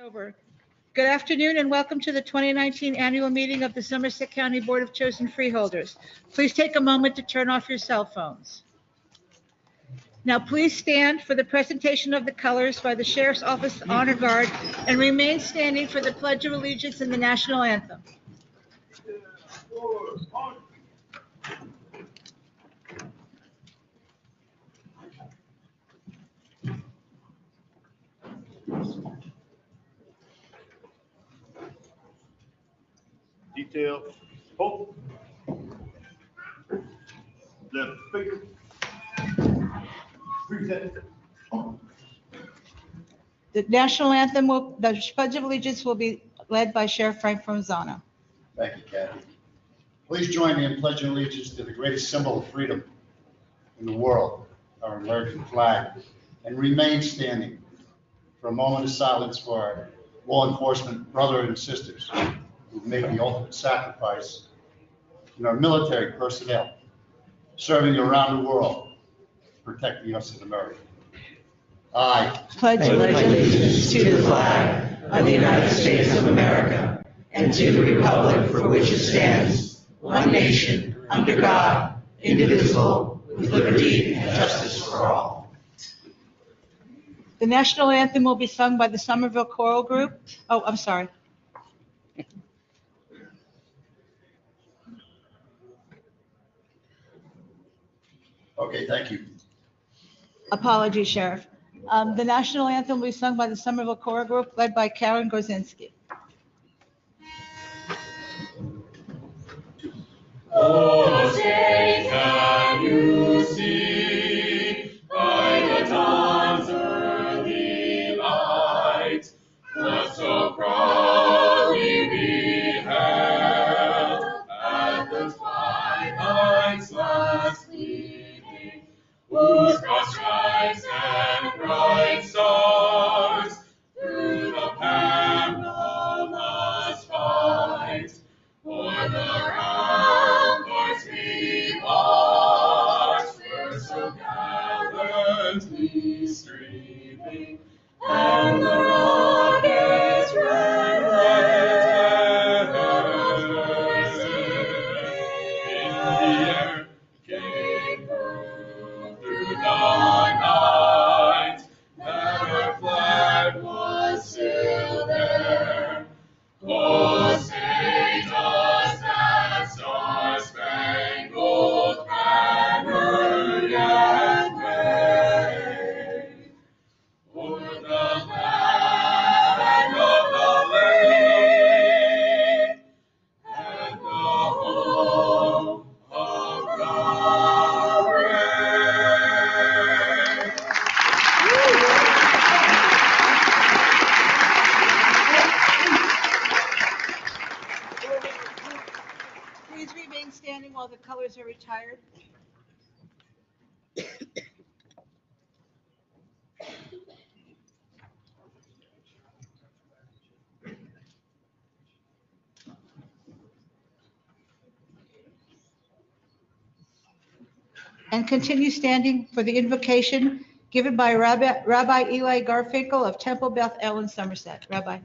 Over. Good afternoon and welcome to the 2019 annual meeting of the Somerset County Board of Chosen Freeholders. Please take a moment to turn off your cell phones. Now please stand for the presentation of the colors by the Sheriff's Office Honor Guard and remain standing for the Pledge of Allegiance and the National Anthem. Detail, hope, left finger, present. The National Anthem, the Pledge of Allegiance will be led by Sheriff Frank Fromzano. Thank you, Kathy. Please join me in pledging allegiance to the greatest symbol of freedom in the world, our American flag, and remain standing for a moment of silence for our law enforcement brothers and sisters who make the ultimate sacrifice, and our military personnel serving around the world, protecting us in America. I pledge allegiance to the flag of the United States of America and to the republic for which it stands, one nation, under God, indivisible, with liberty and justice for all. The National Anthem will be sung by the Somerville Choral Group. Oh, I'm sorry. Okay, thank you. Apologies, Sheriff. The National Anthem will be sung by the Somerville Choral Group, led by Karen Gorzinski. Oh, say can you see by the dawn's early light what so proudly we hailed at the twilight's last gleaming, whose broad stripes and bright stars through the perilous fight o'er the ramparts we marched, were so gallantly streaming, and the rockets red in the air came through the night, that our flag was still there. Oh, say does that star-spangled banner yet wave o'er the land of the brave and the home of the brave? Please remain standing while the colors are retired. And continue standing for the invocation given by Rabbi Eli Garfinkel of Temple Beth El in Somerset. Rabbi.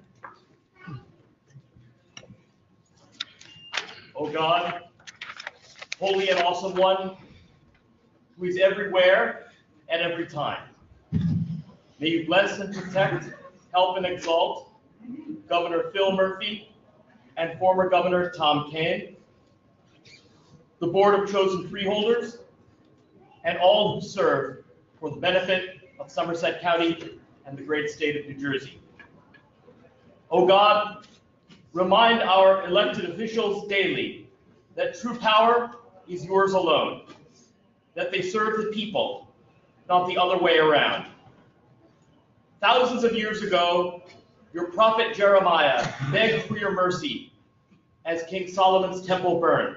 O God, holy and awesome one, who is everywhere at every time. May you bless and protect, help and exalt Governor Phil Murphy and former Governor Tom Kean, the Board of Chosen Freeholders, and all who serve for the benefit of Somerset County and the great state of New Jersey. O God, remind our elected officials daily that true power is yours alone, that they serve the people, not the other way around. Thousands of years ago, your prophet Jeremiah begged for your mercy as King Solomon's temple burned.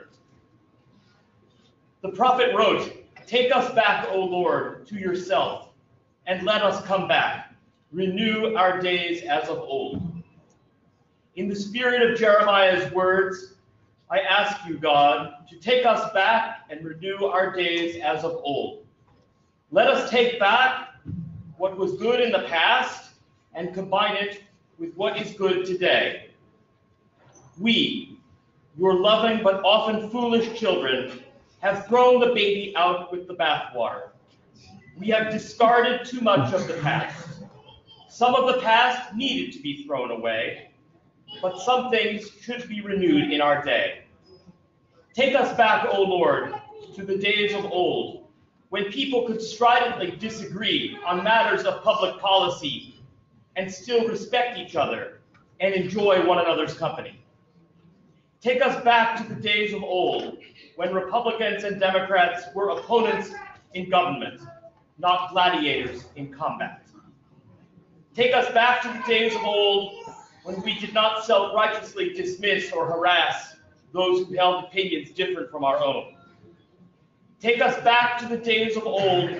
The prophet wrote, "Take us back, O Lord, to yourself, and let us come back. Renew our days as of old." In the spirit of Jeremiah's words, I ask you, God, to take us back and renew our days as of old. Let us take back what was good in the past and combine it with what is good today. We, your loving but often foolish children, have thrown the baby out with the bathwater. We have discarded too much of the past. Some of the past needed to be thrown away, but some things should be renewed in our day. Take us back, O Lord, to the days of old, when people could stridently disagree on matters of public policy and still respect each other and enjoy one another's company. Take us back to the days of old, when Republicans and Democrats were opponents in government, not gladiators in combat. Take us back to the days of old, when we did not self-righteously dismiss or harass those who held opinions different from our own. Take us back to the days of old,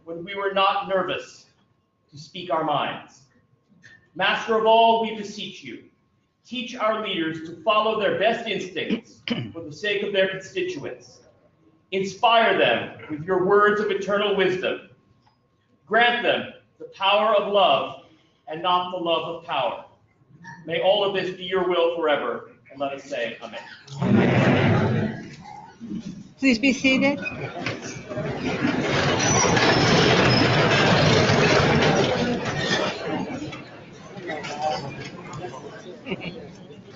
when we were not nervous to speak our minds. Master of all, we beseech you, teach our leaders to follow their best instincts for the sake of their constituents. Inspire them with your words of eternal wisdom. Grant them the power of love and not the love of power. May all of this be your will forever, and let us say amen. Amen. Please be seated.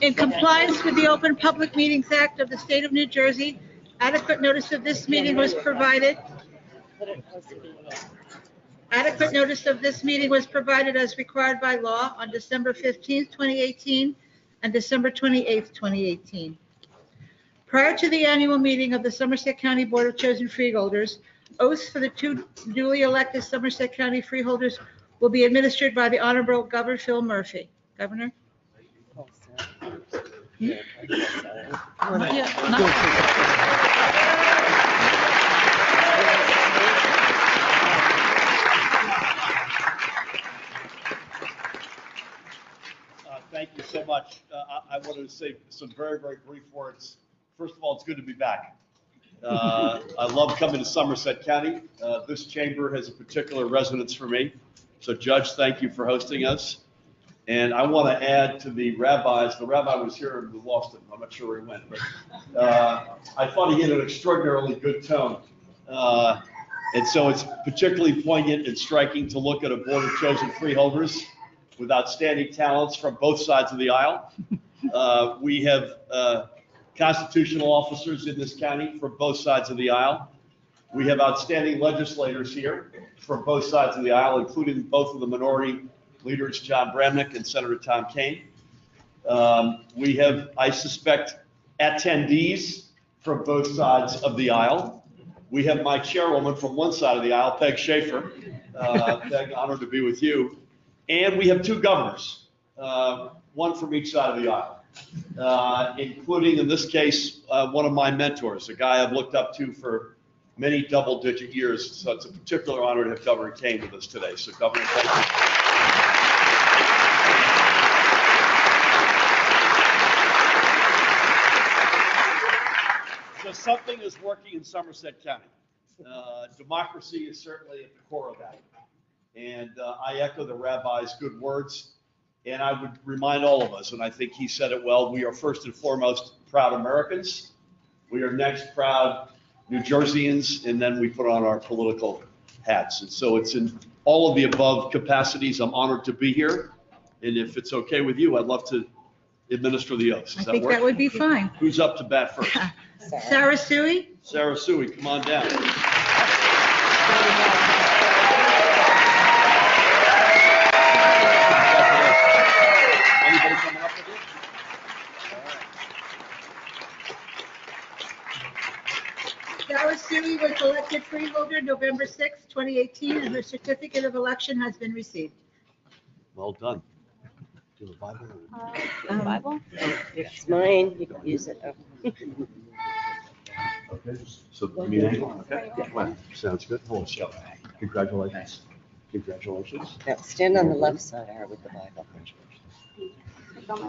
In compliance with the Open Public Meetings Act of the State of New Jersey, adequate notice of this meeting was provided. Adequate notice of this meeting was provided as required by law on December 15th, 2018 and December 28th, 2018. Prior to the annual meeting of the Somerset County Board of Chosen Freeholders, oaths for the two newly elected Somerset County freeholders will be administered by the Honorable Governor Phil Murphy. Governor? Thank you so much. I wanted to say some very, very brief words. First of all, it's good to be back. I love coming to Somerset County. This chamber has a particular resonance for me. So Judge, thank you for hosting us. And I want to add to the rabbis. The rabbi was here and we lost him. I'm not sure where he went, but I thought he had an extraordinarily good tone. And so it's particularly poignant and striking to look at a board of chosen freeholders with outstanding talents from both sides of the aisle. We have constitutional officers in this county from both sides of the aisle. We have outstanding legislators here from both sides of the aisle, including both of the minority leaders, John Bramnick and Senator Tom Kean. We have, I suspect, attendees from both sides of the aisle. We have my chairwoman from one side of the aisle, Peg Schaefer. Peg, honored to be with you. And we have two governors, one from each side of the aisle, including, in this case, one of my mentors, a guy I've looked up to for many double-digit years. So it's a particular honor to have Governor Kean with us today. So, Governor, thank you. So something is working in Somerset County. Democracy is certainly at the core of that. And I echo the rabbi's good words. And I would remind all of us, and I think he said it well, we are first and foremost proud Americans. We are next proud New Jerseyans, and then we put on our political hats. And so it's in all of the above capacities. I'm honored to be here. And if it's okay with you, I'd love to administer the oaths. Does I think that would be fine. Who's up to bat first? Sara Sooy? Sara Sooy, come on down. Anybody coming up with you? Sara Sooy was elected freeholder November 6, 2018, and her certificate of election has been received. Well done. Do you have a Bible? Bible? It's mine, you can use it. Okay, so the meeting, okay, well, sounds good. Hold on, congratulations. Congratulations. Now, stand on the left side, Ira, with the Bible.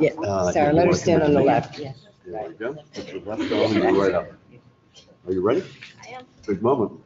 Yeah, Sarah, let her stand on the left. Yeah. There you go. Put your left arm and your right up. Are you ready? I am. Big moment.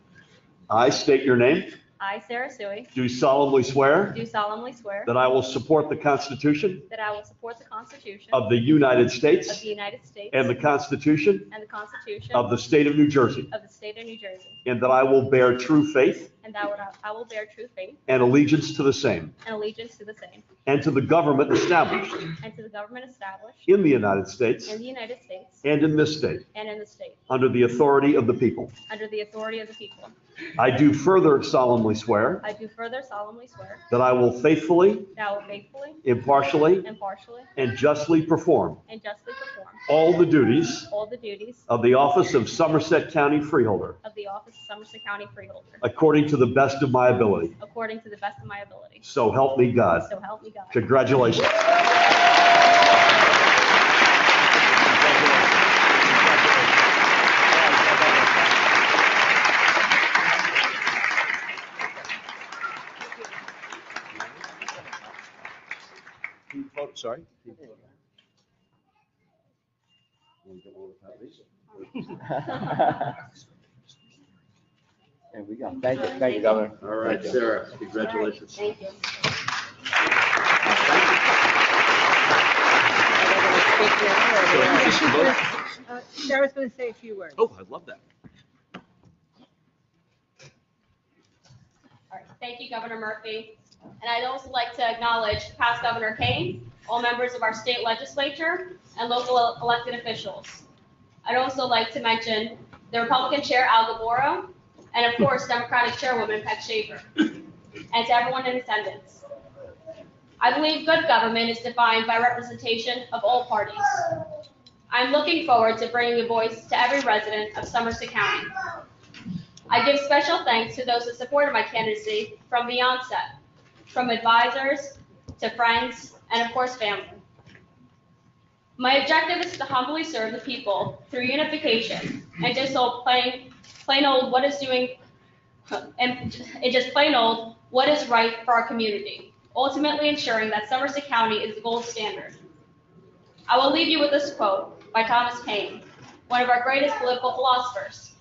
I state your name. I, Sara Sooy, do solemnly swear do solemnly swear that I will support the Constitution that I will support the Constitution of the United of States the United States and the Constitution and the Constitution of the State of New Jersey, of the State of New Jersey, and that I will bear true faith and that I will bear true faith and allegiance to the same, and allegiance to the same, and to the government established and to the government established in the United States in the United States and in this state, and in the state, under the authority of the people. under the authority of the people. I do further solemnly swear I do further solemnly swear that I will faithfully, that I will faithfully, impartially, impartially, and justly perform and justly perform all the duties all the duties of the office of Somerset County Freeholder, of the office of Somerset County Freeholder, according to the best of my ability. according to the best of my ability. So help me God. So help me God. Congratulations. Sorry. There we go. Thank you, Governor. All right, Sarah, congratulations. Thank you. Sarah's going to say a few words. Oh, I love that. All right, thank you, Governor Murphy. And I'd also like to acknowledge past Governor Kean, all members of our state legislature, and local elected officials. I'd also like to mention the Republican Chair, Al Gaboro, and of course, Democratic Chairwoman, Peg Schaefer, and to everyone in attendance. I believe good government is defined by representation of all parties. I'm looking forward to bringing a voice to every resident of Somerset County. I give special thanks to those who supported my candidacy from the onset, from advisors to friends, and of course, family. My objective is to humbly serve the people through unification and just so plain old what is doing, and just plain old what is right for our community, ultimately ensuring that Somerset County is the gold standard. I will leave you with this quote by Thomas Paine, one of our greatest political philosophers.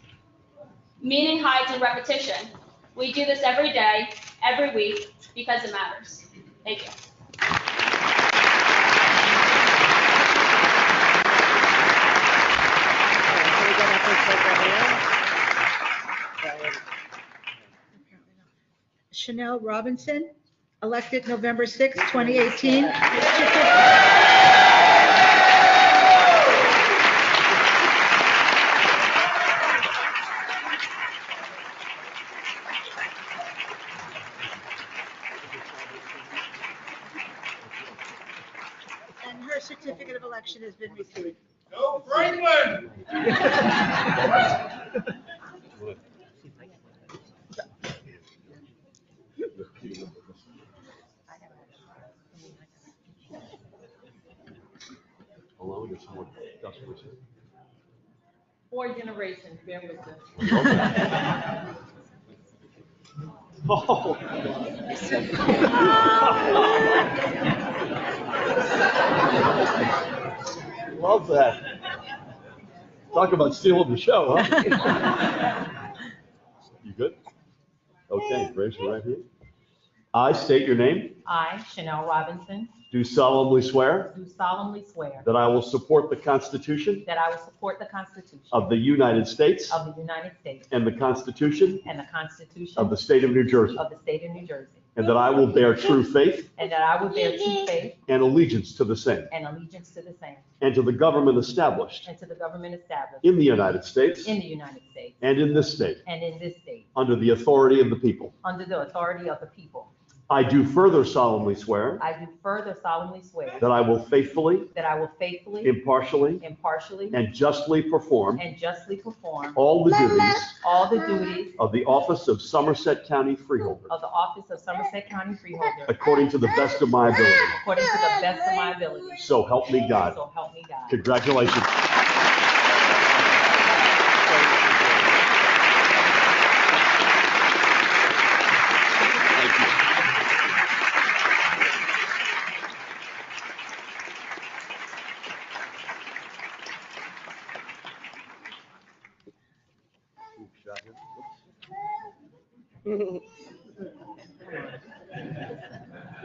Meaning hides in repetition. We do this every day, every week, because it matters. Thank you. Shanel Robinson, elected November 6, 2018. And her certificate of election has been received. Go Franklin! Alone or someone else with you? 4 generations, bear with us. Oh. Love that. Talk about stealing the show, huh? You good? Okay, raise your right hand. I state your name, I, Shanel Robinson, do solemnly swear do solemnly swear that I will support the Constitution that I will support the Constitution of the United States of the United States and the Constitution and the Constitution of the State of New Jersey, of the State of New Jersey, and that I will bear true faith and that I will bear true faith and allegiance to the same, and allegiance to the same, and to the government established and to the government established in the United States in the United States and in this state, and in this state, under the authority of the people. under the authority of the people. I do further solemnly swear I do further solemnly swear that I will faithfully, that I will faithfully, impartially, impartially, and justly perform and justly perform all the duties all the duties of the office of Somerset County Freeholder, of the office of Somerset County Freeholder, according to the best of my ability. according to the best of my ability. So help me God. So help me God. Congratulations. Thank you.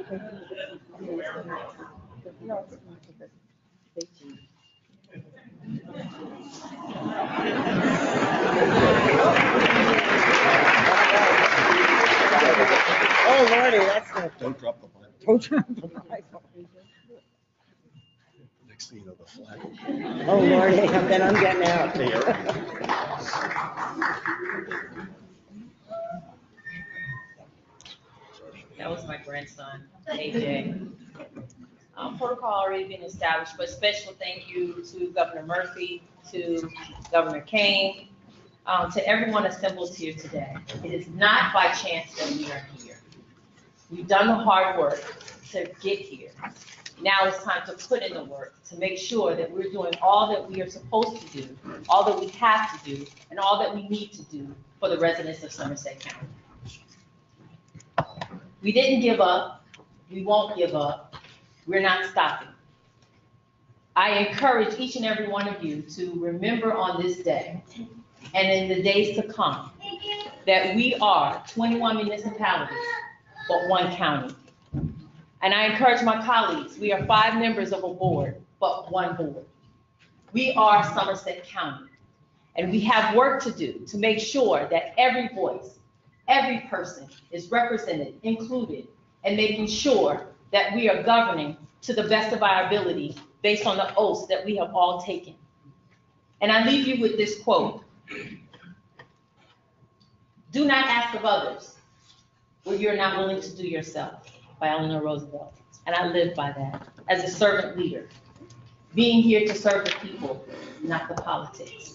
Oh, Lordy, that's not. Don't drop the Bible. Don't drop the Bible. Next thing you know, the flag. Oh, Lordy, then I'm getting out. That was my grandson, AJ. Protocol already been established, but special thank you to Governor Murphy, to Governor Kean, to everyone assembled here today. It is not by chance that we are here. We've done the hard work to get here. Now it's time to put in the work to make sure that we're doing all that we are supposed to do, all that we have to do, and all that we need to do for the residents of Somerset County. We didn't give up. We won't give up. We're not stopping. I encourage each and every one of you to remember on this day and in the days to come that we are 21 municipalities, but one county. And I encourage my colleagues, we are 5 members of a board, but one board. We are Somerset County, and we have work to do to make sure that every voice, every person is represented, included, and making sure that we are governing to the best of our ability based on the oaths that we have all taken. And I leave you with this quote: "Do not ask of others what you're not willing to do yourself," by Eleanor Roosevelt. And I live by that as a servant leader, being here to serve the people, not the politics.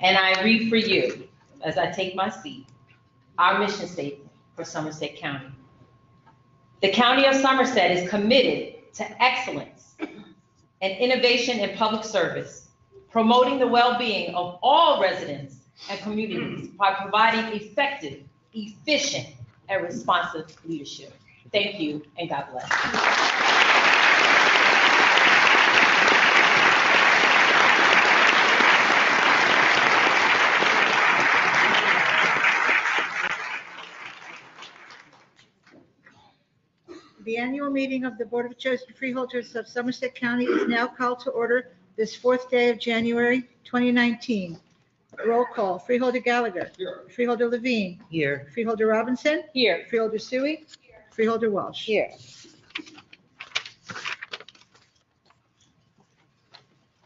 And I read for you, as I take my seat, our mission statement for Somerset County. The County of Somerset is committed to excellence and innovation in public service, promoting the well-being of all residents and communities by providing effective, efficient, and responsive leadership. Thank you, and God bless. The annual meeting of the Board of Chosen Freeholders of Somerset County is now called to order this 4th day of January 2019. Roll call: Freeholder Gallagher. Here. Freeholder Levine. Here. Freeholder Robinson. Here. Freeholder Sooy. Freeholder Walsh. Here.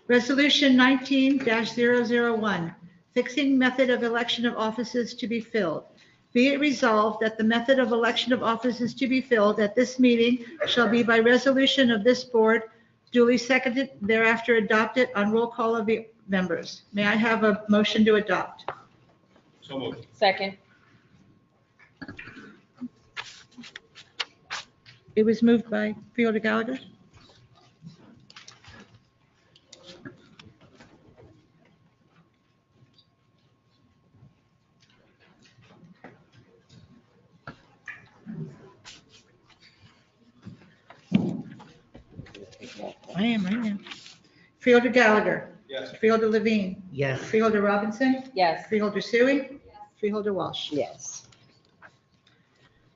Resolution 19-001, fixing method of election of offices to be filled. Be it resolved that the method of election of offices to be filled at this meeting shall be by resolution of this board, duly seconded, thereafter adopted on roll call of the members. May I have a motion to adopt? So moved. Second. It was moved by Freeholder Gallagher. I am right now. Freeholder Gallagher. Yes. Freeholder Levine. Yes. Freeholder Robinson. Yes. Freeholder Sooy. Freeholder Walsh. Yes.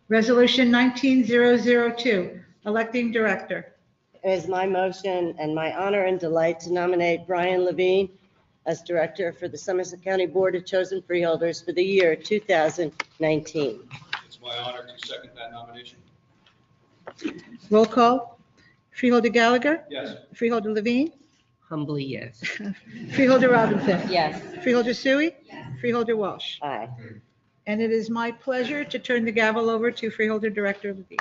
Resolution 19-002, electing director. It is my motion and my honor and delight to nominate Brian Levine as director for the Somerset County Board of Chosen Freeholders for the year 2019. It's my honor to second that nomination. Roll call. Freeholder Gallagher. Yes. Freeholder Levine. Humbly, yes. Freeholder Robinson. Yes. Freeholder Sooy. Freeholder Walsh. Aye. And it is my pleasure to turn the gavel over to Freeholder Director Levine.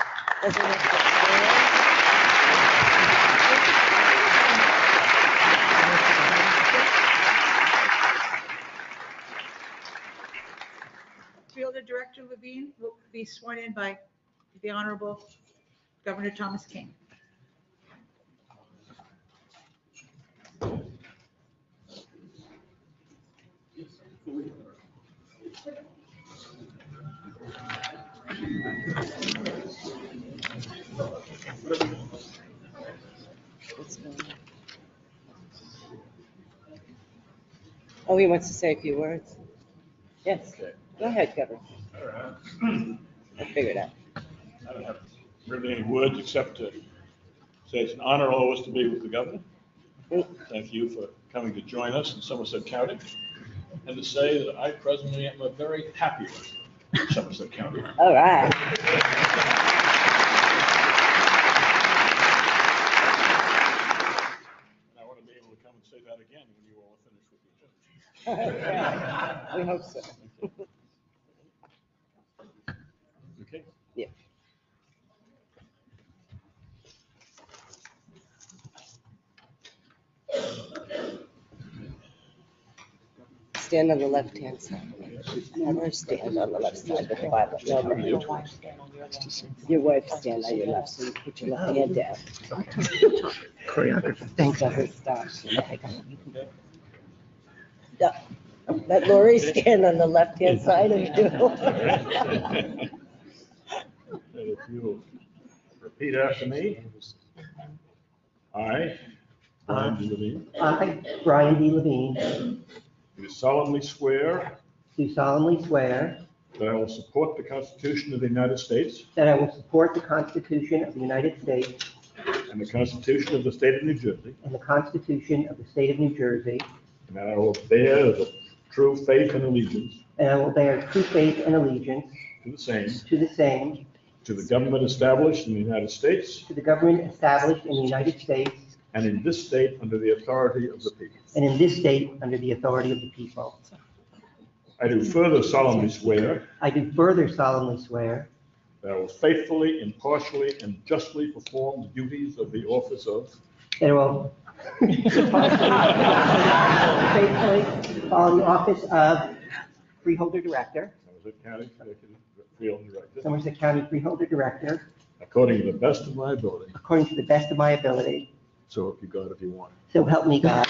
Freeholder Director Levine will be sworn in by the Honorable Governor Thomas King. Oh, he wants to say a few words? Yes. Go ahead, Governor. I figured out. really any words except to say it's an honor always to be with the governor. Thank you for coming to join us in Somerset County, and to say that I presently am a very happy resident of Somerset County. All right. And I want to be able to come and say that again when you all are finished with your jobs. We hope so. Okay? Yeah. Stand on the left-hand side. Have her stand on the left side with the Bible. No, no. Your wife stand on your left, so you put your left hand down. Choreographer. Thanks. Stop. No. Let Lori stand on the left-hand side of you. And if you'll repeat after me. I, Brian D. Levine, I, Brian D. Levine, do solemnly swear do solemnly swear that I will support the Constitution of the United States that I will support the Constitution of the United States and the Constitution of the State of New Jersey, and the Constitution of the State of New Jersey, and that I will bear the true faith and allegiance and I will bear true faith and allegiance to the same, to to the government established in the United States the government established in the United States and in this state under the authority of the people. and in this state under the authority of the people. I do further solemnly swear I do further solemnly swear that I will faithfully, impartially, and justly perform the duties of the office of that I will faithfully follow the office of Freeholder Director, Somerset County Executive Field Director, Somerset County Freeholder Director, according to the best of my ability. according to the best of my ability. So help you God if you want. So help me God.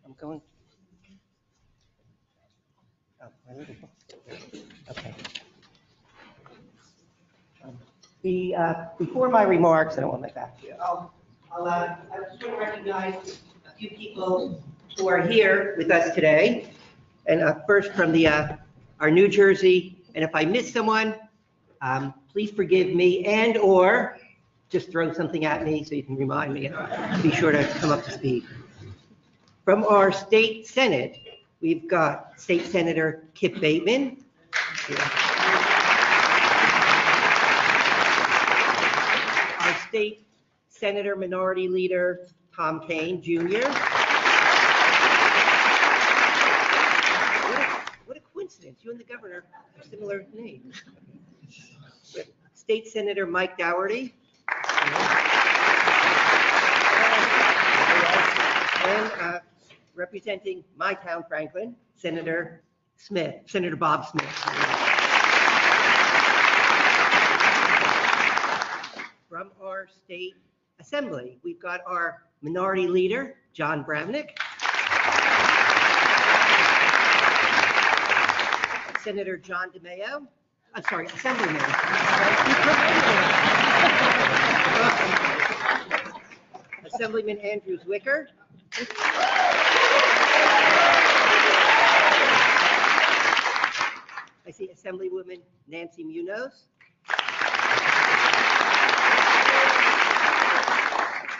I'm going. Oh, my little book. Okay. Before my remarks, I don't want my back to you. I just want to recognize a few people who are here with us today. And first from our New Jersey, and if I miss someone, please forgive me and/or just throw something at me so you can remind me and be sure to come up to speed. From our state Senate, we've got State Senator Kip Bateman. Our State Senator Minority Leader Tom Kean, Jr. What a coincidence, you and the governor have similar names. State Senator Mike Dougherty. And representing my town, Franklin, Senator Bob Smith. From our state assembly, we've got our minority leader, John Bravnick. Senator John DeMayo. I'm sorry, Assemblyman. Assemblyman Andrew Zwicker. I see Assemblywoman Nancy Munoz.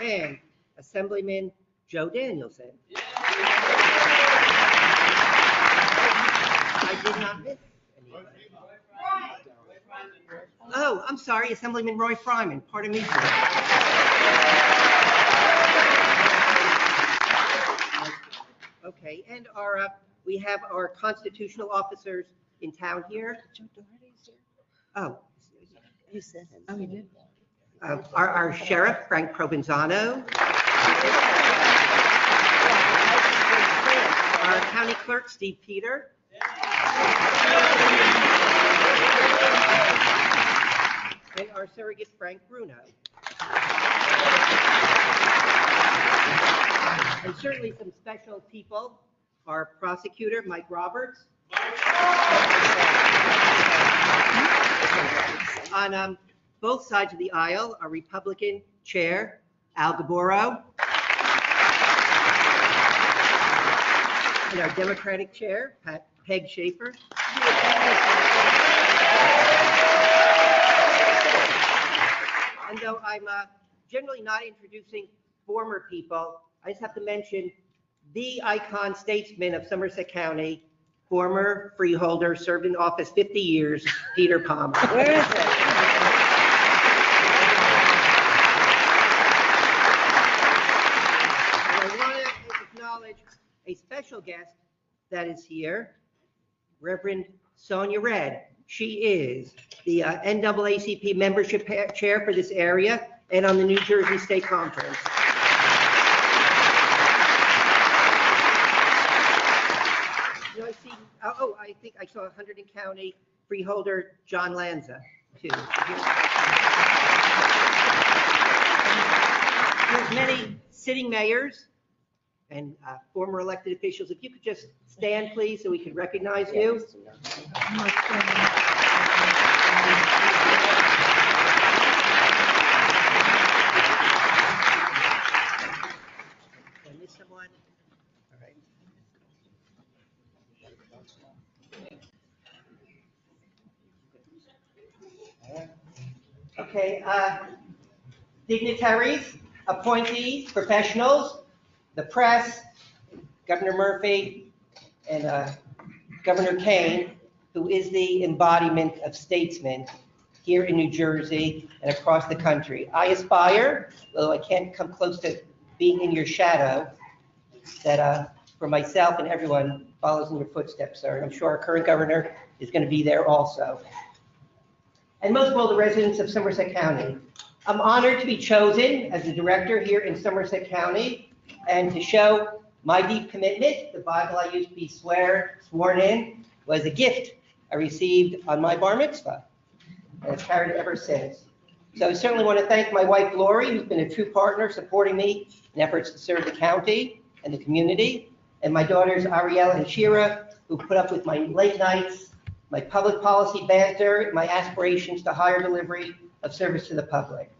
And Assemblyman Joe Danielson. I did not miss anyone. Oh, I'm sorry, Assemblyman Roy Fryman, pardon me. Okay, and we have our constitutional officers in town here. Oh. You said him. Oh, you did? Our sheriff, Frank Provenzano. Our county clerk, Steve Peter. And our surrogate, Frank Bruno. And certainly some special people, our prosecutor, Mike Roberts. On both sides of the aisle, our Republican Chair, Al Gaboro, and our Democratic Chair, Peg Schaefer. And though I'm generally not introducing former people, I just have to mention the icon statesman of Somerset County, former freeholder, served in office 50 years, Peter Palmer. Where is it? And I want to acknowledge a special guest that is here, Reverend Sonia Red. She is the NAACP membership chair for this area and on the New Jersey State Conference. You know, I think I saw Hunterdon County freeholder John Lanza, too. There's many sitting mayors and former elected officials. If you could just stand, please, so we can recognize you. Did I miss someone? All right. Okay, dignitaries, appointees, professionals, the press, Governor Murphy, and Governor Kean, who is the embodiment of statesmen here in New Jersey and across the country. I aspire, though I can't come close to being in your shadow, that for myself and everyone follows in your footsteps, sir. And I'm sure our current governor is going to be there also. And most of all, the residents of Somerset County. I'm honored to be chosen as the director here in Somerset County and to show my deep commitment. The Bible I used to be sworn in was a gift I received on my bar mitzvah, and I've carried it ever since. So I certainly want to thank my wife, Lori, who's been a true partner supporting me in efforts to serve the county and the community, and my daughters, Ariel and Shira, who put up with my late nights, my public policy banter, my aspirations to higher delivery of service to the public.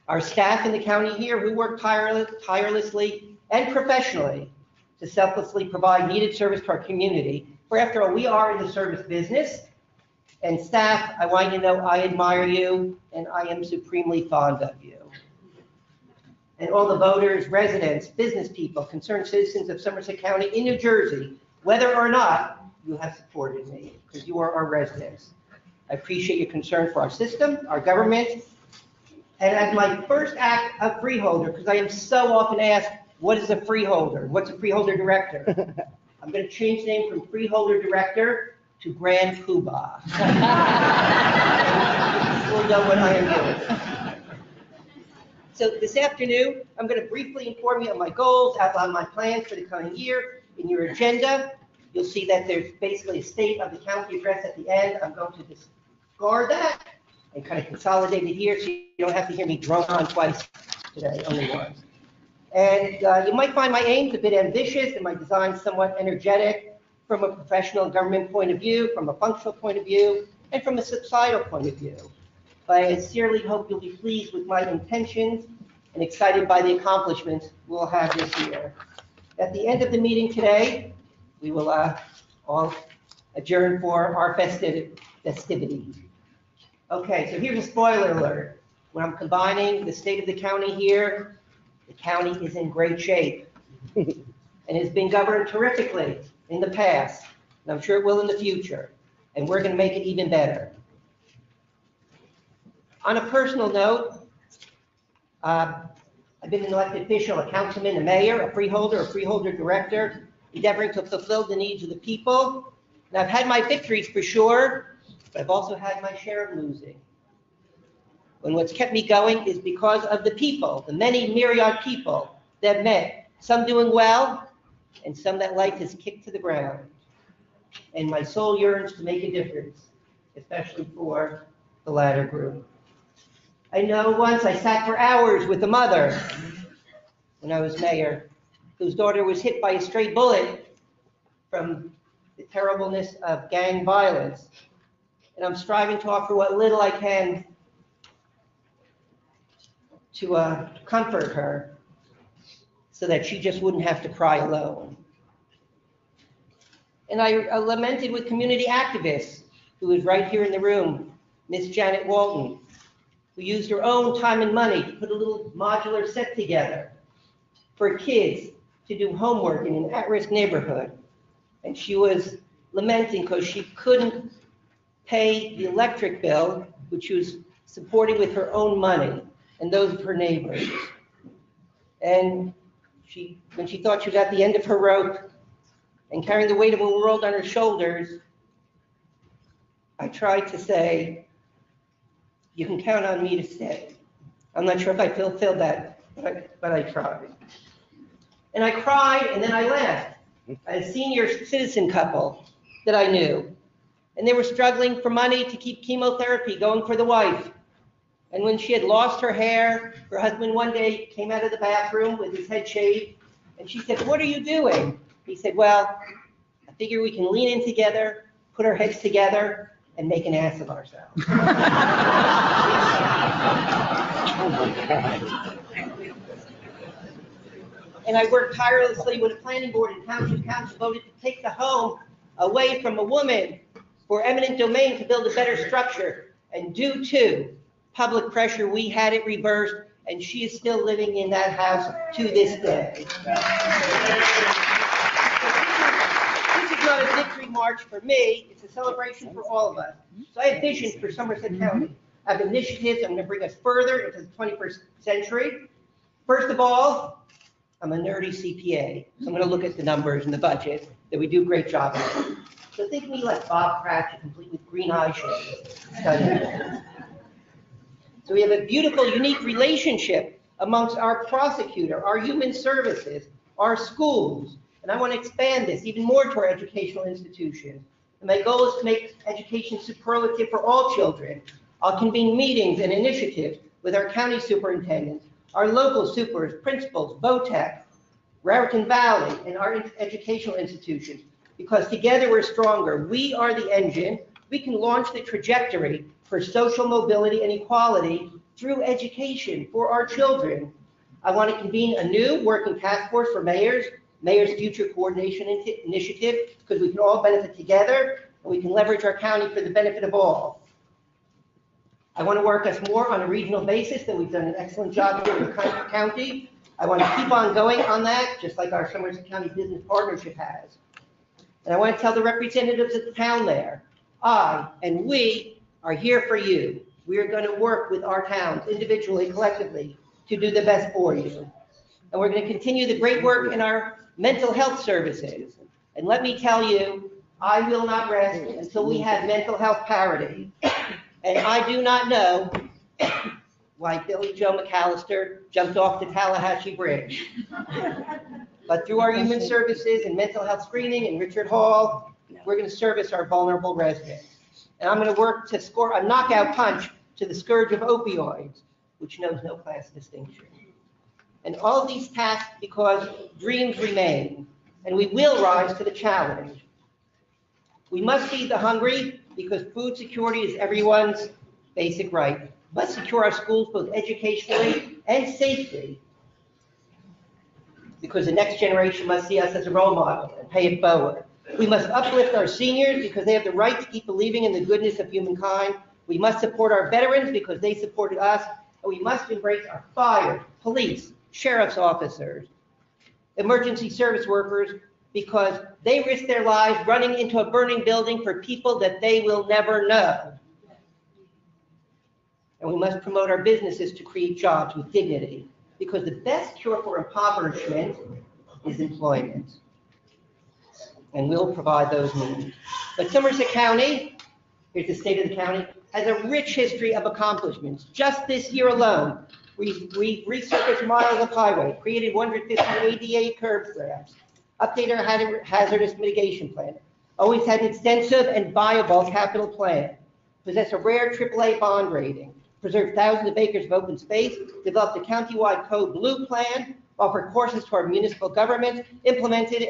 Our staff in the county here, who work tirelessly and professionally to selflessly provide needed service to our community. For after all, we are in the service business. And staff, I want you to know I admire you and I am supremely fond of you. And all the voters, residents, business people, concerned citizens of Somerset County in New Jersey, whether or not you have supported me, because you are our residents. I appreciate your concern for our system, our government. And as my first act of freeholder, because I am so often asked, what is a freeholder? What's a freeholder director? I'm going to change the name from freeholder director to Grand Poobah. We'll know what I am doing. So this afternoon, I'm going to briefly inform you of my goals, outline my plans for the coming year. In your agenda, you'll see that there's basically a state of the county address at the end. I'm going to discard that and kind of consolidate it here so you don't have to hear me drone on twice today, only once. And you might find my aims a bit ambitious and my design somewhat energetic from a professional and government point of view, from a functional point of view, and from a societal point of view. But I sincerely hope you'll be pleased with my intentions and excited by the accomplishments we'll have this year. At the end of the meeting today, we will all adjourn for our festivity. Okay, so here's a spoiler alert. When I'm combining the state of the county here, the county is in great shape and has been governed terrifically in the past, and I'm sure it will in the future, and we're going to make it even better. On a personal note, I've been an elected official, a councilman, a mayor, a freeholder director, endeavoring to fulfill the needs of the people. And I've had my victories for sure, but I've also had my share of losing. And what's kept me going is because of the people, the many myriad people that I've met, some doing well and some that life has kicked to the ground. And my soul yearns to make a difference, especially for the latter group. I know once I sat for hours with a mother when I was mayor, whose daughter was hit by a stray bullet from the terribleness of gang violence. And and I'm striving to offer what little I can to comfort her so that she just wouldn't have to cry alone. And I lamented with community activists who was right here in the room, Miss Janet Walton, who used her own time and money to put a little modular set together for kids to do homework in an at-risk neighborhood. And she was lamenting because she couldn't pay the electric bill, which she was supporting with her own money and those of her neighbors. And when she thought she was at the end of her rope and carrying the weight of a world on her shoulders, I tried to say, you can count on me to stay. I'm not sure if I fulfilled that, but I tried. And I cried, and then I laughed at a senior citizen couple that I knew. And they were struggling for money to keep chemotherapy going for the wife. And when she had lost her hair, her husband one day came out of the bathroom with his head shaved, and she said, "What are you doing?" He said, "Well, I figure we can lean in together, put our heads together, and make an ass of ourselves." And I worked tirelessly with a planning board and township council voted to take the home away from a woman for eminent domain to build a better structure. And due to public pressure, we had it reversed, and she is still living in that house to this day. This is not a victory march for me, it's a celebration for all of us. So I have visions for Somerset County. I have initiatives I'm going to bring us further into the 21st century. First of all, I'm a nerdy CPA, so I'm going to look at the numbers and the budget that we do a great job with. So think of me like Bob Cratchit, complete with green eyeshades. So we have a beautiful, unique relationship amongst our prosecutor, our human services, our schools, and I want to expand this even more to our educational institutions. And my goal is to make education superlative for all children. I'll convene meetings and initiatives with our county superintendents, our local supers, principals, VOTEC, Raritan Valley, and our educational institutions, because together we're stronger. We are the engine. We can launch the trajectory for social mobility and equality through education for our children. I want to convene a new working task force for Mayor's Future Coordination Initiative, because we can all benefit together, and we can leverage our county for the benefit of all. I want to work us more on a regional basis, that we've done an excellent job here in the county. I want to keep on going on that, just like our Somerset County Business Partnership has. And I want to tell the representatives of the town there, I and we are here for you. We are going to work with our towns individually, collectively, to do the best for you. And we're going to continue the great work in our mental health services. And let me tell you, I will not rest until we have mental health parity. And I do not know why Billy Joe McAllister jumped off the Tallahatchie Bridge. But through our human services and mental health screening and Richard Hall, we're going to service our vulnerable residents. And I'm going to work to score a knockout punch to the scourge of opioids, which knows no class distinction. And all of these tasks because dreams remain, and we will rise to the challenge. We must feed the hungry because food security is everyone's basic right. We must secure our schools both educationally and safely, because the next generation must see us as a role model and pay it forward. We must uplift our seniors because they have the right to keep believing in the goodness of humankind. We must support our veterans because they supported us. And we must embrace our fire, police, sheriff's officers, emergency service workers, because they risk their lives running into a burning building for people that they will never know. And we must promote our businesses to create jobs with dignity, because the best cure for impoverishment is employment. And we'll provide those needs. But Somerset County, here's the state of the county, has a rich history of accomplishments. Just this year alone, we resurfaced miles of highway, created 150 ADA curb ramps, updated our hazardous mitigation plan, always had an extensive and viable capital plan, possess a rare AAA bond rating, preserve thousands of acres of open space, developed a countywide code blue plan, offered courses to our municipal government, implemented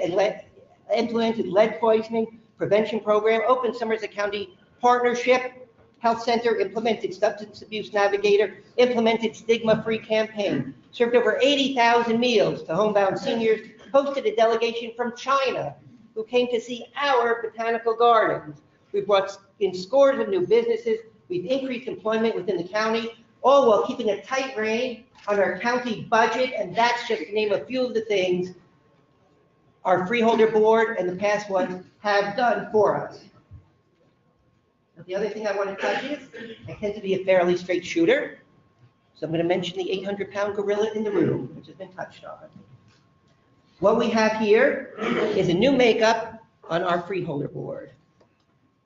lead poisoning prevention program, opened Somerset County Partnership, Health Center, implemented Substance Abuse Navigator, implemented Stigma-Free Campaign, served over 80,000 meals to homebound seniors, hosted a delegation from China who came to see our botanical gardens. We brought in scores of new businesses. We've increased employment within the county, all while keeping a tight rein on our county budget, and that's just to name a few of the things our freeholder board and the past ones have done for us. Now, the other thing I want to touch is, I tend to be a fairly straight shooter, so I'm going to mention the 800-pound gorilla in the room, which has been touched on. What we have here is a new makeup on our freeholder board,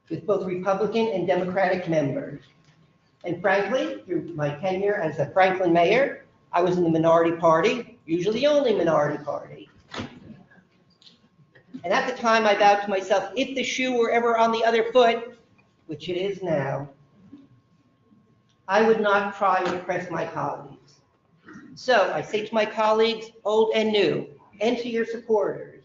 with both Republican and Democratic members. And frankly, through my tenure as a Franklin mayor, I was in the minority party, usually the only minority party. And at the time, I vowed to myself, if the shoe were ever on the other foot, which it is now, I would not try to impress my colleagues. So I say to my colleagues, old and new, and to your supporters,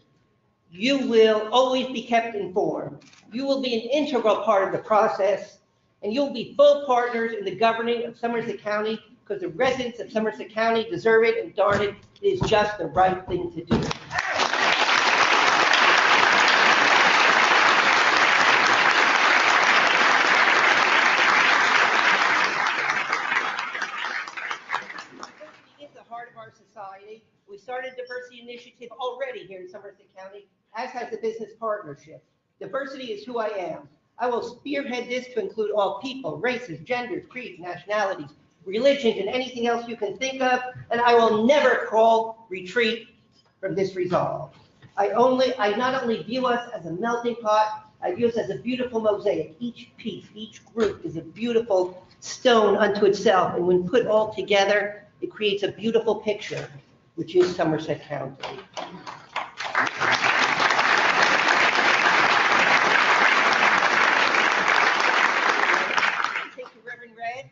you will always be kept informed. You will be an integral part of the process, and you'll be full partners in the governing of Somerset County, because the residents of Somerset County deserve it, and darn it, it is just the right thing to do. Society. We started a diversity initiative already here in Somerset County, as has the business partnership. Diversity is who I am. I will spearhead this to include all people, races, genders, creeds, nationalities, religions, and anything else you can think of, and I will never retreat from this resolve. I not only view us as a melting pot, I view us as a beautiful mosaic. Each piece, each group is a beautiful stone unto itself, and when put all together, it creates a beautiful picture, which is Somerset County. Thank you, Reverend Red,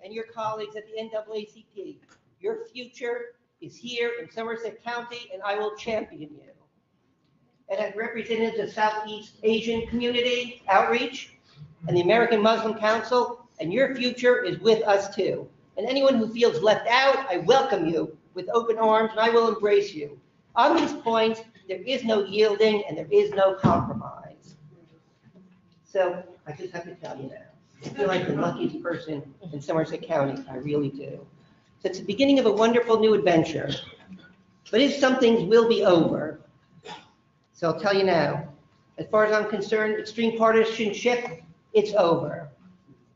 and your colleagues at the NAACP. Your future is here in Somerset County, and I will champion you. And as representatives of Southeast Asian Community Outreach and the American Muslim Council, and your future is with us too. And anyone who feels left out, I welcome you with open arms, and I will embrace you. On these points, there is no yielding and there is no compromise. So I just have to tell you now, I feel like the luckiest person in Somerset County, I really do. So it's the beginning of a wonderful new adventure, but if some things will be over. So I'll tell you now, as far as I'm concerned, extreme partisanship, it's over.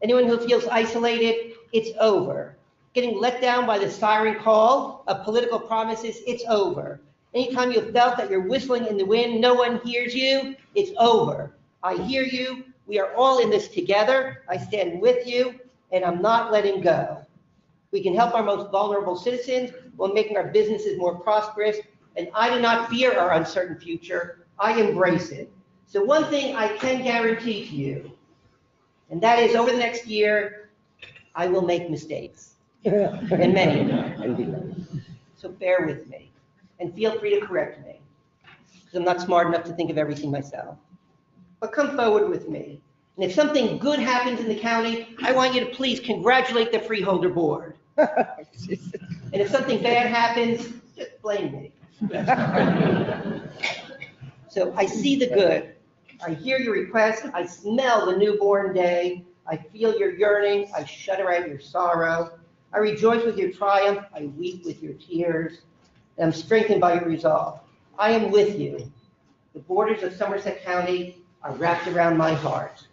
Anyone who feels isolated, it's over. Getting let down by the siren call of political promises, it's over. Anytime you felt that you're whistling in the wind, no one hears you, it's over. I hear you. We are all in this together. I stand with you, and I'm not letting go. We can help our most vulnerable citizens while making our businesses more prosperous, and I do not fear our uncertain future. I embrace it. So one thing I can guarantee to you, and that is over the next year, I will make mistakes, and many of them. So bear with me, and feel free to correct me, because I'm not smart enough to think of everything myself. But come forward with me. And if something good happens in the county, I want you to please congratulate the freeholder board. And if something bad happens, just blame me. So I see the good. I hear your request. I smell the newborn day. I feel your yearning. I shudder at your sorrow. I rejoice with your triumph. I weep with your tears. And I'm strengthened by your resolve. I am with you. The borders of Somerset County are wrapped around my heart.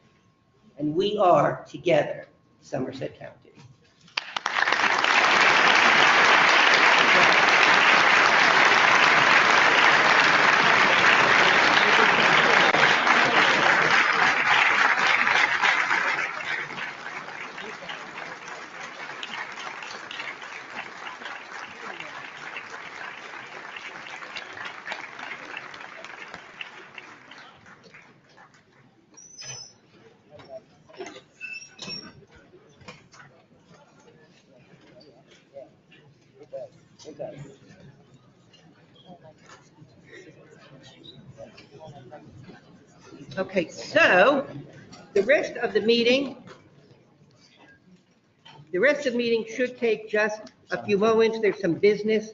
And we are together, Somerset County. Okay, so the rest of the meeting The rest of the meeting should take just a few moments. There's some business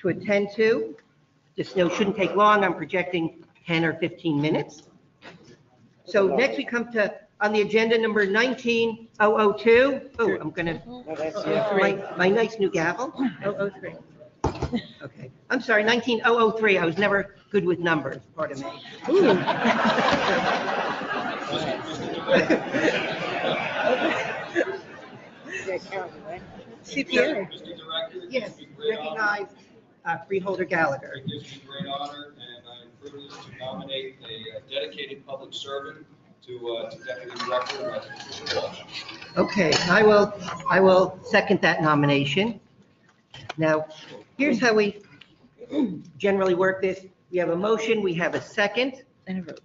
to attend to. This shouldn't take long. I'm projecting 10 or 15 minutes. So next we come to, on the agenda, number 19002. Oh, I'm gonna, my nice new gavel. 003. Okay, I'm sorry, 19003. I was never good with numbers, pardon me. CPA. Mr. Director, it Yes, gives me great honor. recognize Freeholder Gallagher. It gives me great honor, and I am privileged to nominate a dedicated public servant to Deputy Director, Patricia L. Okay, I will second that nomination. Now, here's how we generally work this. We have a motion, we have a second. And a vote.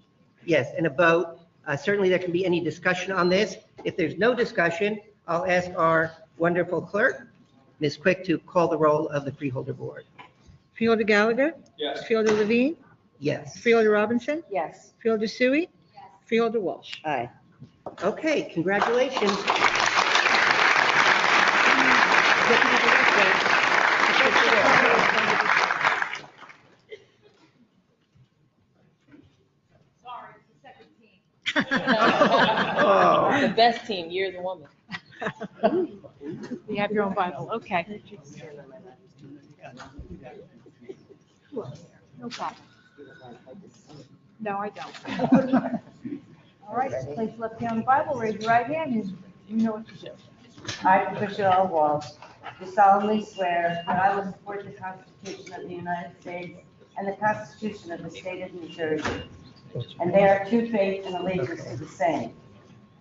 Yes, and a vote. Certainly there can be any discussion on this. If there's no discussion, I'll ask our wonderful clerk, Ms. Quick, to call the roll of the Freeholder Board. Freeholder Gallagher? Yes. Freeholder Levine? Yes. Freeholder Robinson? Yes. Freeholder Sooy? Freeholder Walsh? Aye. Okay, congratulations. Deputy Director. Sorry, it's the second team. Oh. The best team, you're the woman. You have your own Bible, okay. No problem. No, I don't. All right, place left hand on the Bible, raise your right hand, and you know what to do. I, Patricia L. Walsh, do solemnly swear that I will support the Constitution of the United States and the Constitution of the State of New Jersey, and bear true faith and allegiance to the same.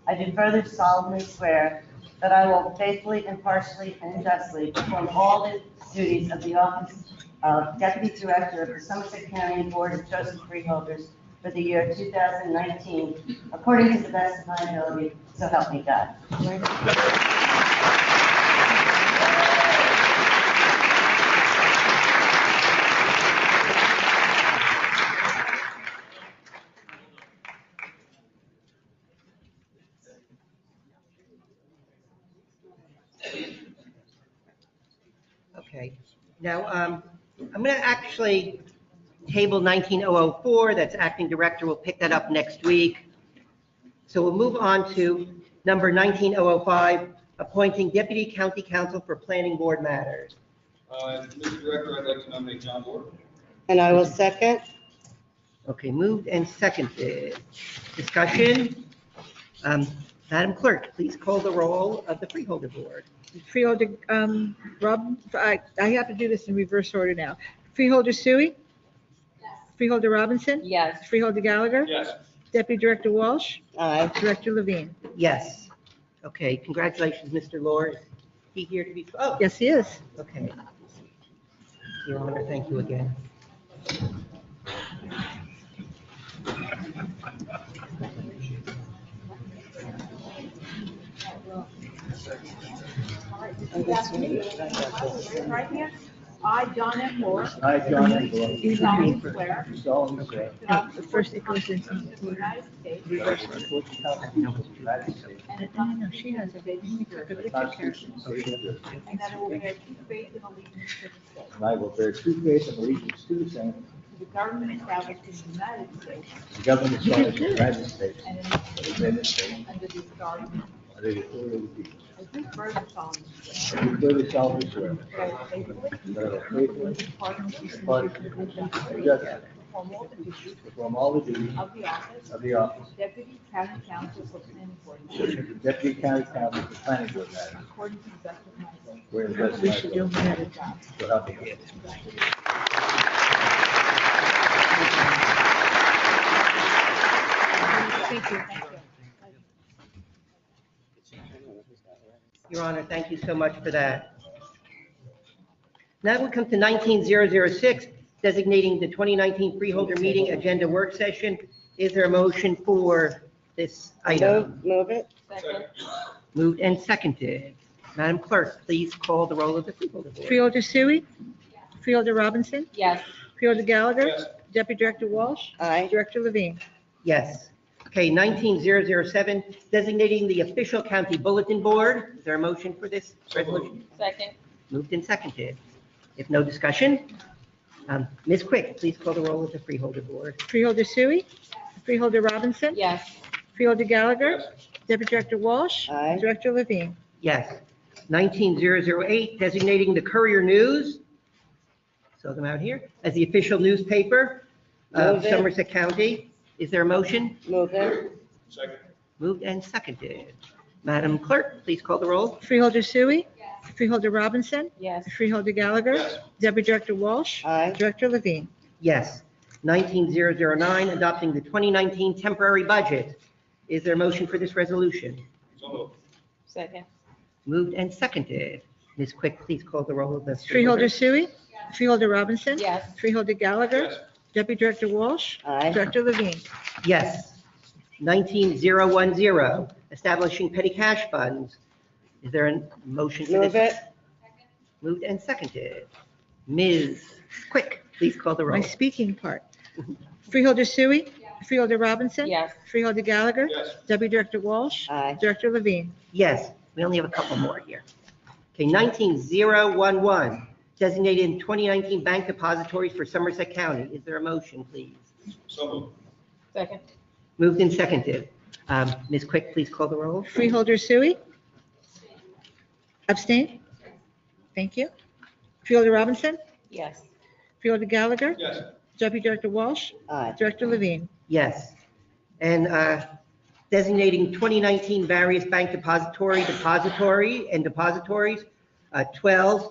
I do further solemnly swear that I will faithfully, impartially, and justly perform all the duties of the office of Deputy Director of the Somerset County Board of Chosen Freeholders for the year 2019, according to the best of my ability, so help me God. Okay, now, I'm going to actually table 19004, that's acting director, we'll pick that up next week. So we'll move on to number 19005, appointing deputy county counsel for planning board matters. Mr. Director, I'd like to nominate John Board. And I will second. Okay, moved and seconded. Discussion? Madam Clerk, please call the roll of the Freeholder Board. Freeholder, I have to do this in reverse order now. Freeholder Sooy? Freeholder Robinson? Yes. Freeholder Gallagher? Yes. Deputy Director Walsh? Aye. Director Levine? Yes. Okay, congratulations, Mr. Lord. He here to be, oh, Yes, he is. okay. Your Honor, thank you again. Right here. I, John M. Moore. I, John M. Moore. Do solemnly swear. Do solemnly swear. First it goes into the United States. That I will support the Constitution of the United States. No, she has it. The Constitution of the State of New Jersey. And that I will bear true faith and allegiance to the state. And I will bear true faith and allegiance to the same, To the government established in the United States the government established in the United States, and in and this state, in this state, under the authority under the authority of the people. I do further solemnly swear. I do further solemnly swear That I will faithfully, that I will faithfully, impartially, impartially, and and justly justly perform all the duties perform all the duties of the office of the office Deputy County Counsel for Planning Board matters, of Deputy County Counsel for Planning Board matters, according to the best of my ability. where the best of my ability. job. So help me God. Thank you, thank you. Your Honor, thank you so much for that. Now we come to 19006, designating the 2019 Freeholder Meeting Agenda Work Session. Is there a motion for this item? Move it. Second. Moved and seconded. Madam Clerk, please call the roll of the Freeholder Board. Freeholder Sooy? Freeholder Robinson? Yes. Freeholder Gallagher? Yes. Deputy Director Walsh? Aye. Director Levine? Yes. Okay, 19007, designating the official county bulletin board. Is there a motion for this resolution? Second. Moved and seconded. If no discussion, Ms. Quick, please call the roll of the freeholder board. Freeholder Sooy, Freeholder Robinson, Yes. Freeholder Gallagher, Deputy Director Walsh, Aye. Director Levine. Yes. 19008, designating the Courier News, saw them out here, as the official newspaper of Move it. Somerset County. Is there a motion? Move it. Second. Moved and seconded. Madam Clerk, please call the roll. Freeholder Sooy, Freeholder Robinson, Yes. Freeholder Gallagher, Yes. Deputy Director Walsh, Aye. Director Levine. Yes. 19009, adopting the 2019 temporary budget. Is there a motion for this resolution? So moved. Second. Moved and seconded. Ms. Quick, please call the roll of the. Freeholder Sooy, Freeholder Robinson, Yes. Freeholder Gallagher, Yes. Deputy Director Walsh, Aye. Director Levine. Yes. 19010, establishing petty cash funds. Is there a motion for this? Move it. Moved and seconded. Ms. Quick, please call the My roll. speaking part. Freeholder Sooy, Freeholder Robinson, Yes. Freeholder Gallagher, Yes. Deputy Director Walsh, Aye. Director Levine. Yes, we only have a couple more here. Okay, 19011, designated 2019 bank depositories for Somerset County. Is there a motion, please? So moved. Second. Moved and seconded. Ms. Quick, please call the roll. Freeholder Sooy? Abstain? Thank you. Freeholder Robinson? Yes. Freeholder Gallagher? Yes. Deputy Director Walsh? Aye. Director Levine. Yes. And designating 2019 various bank depositories, 12,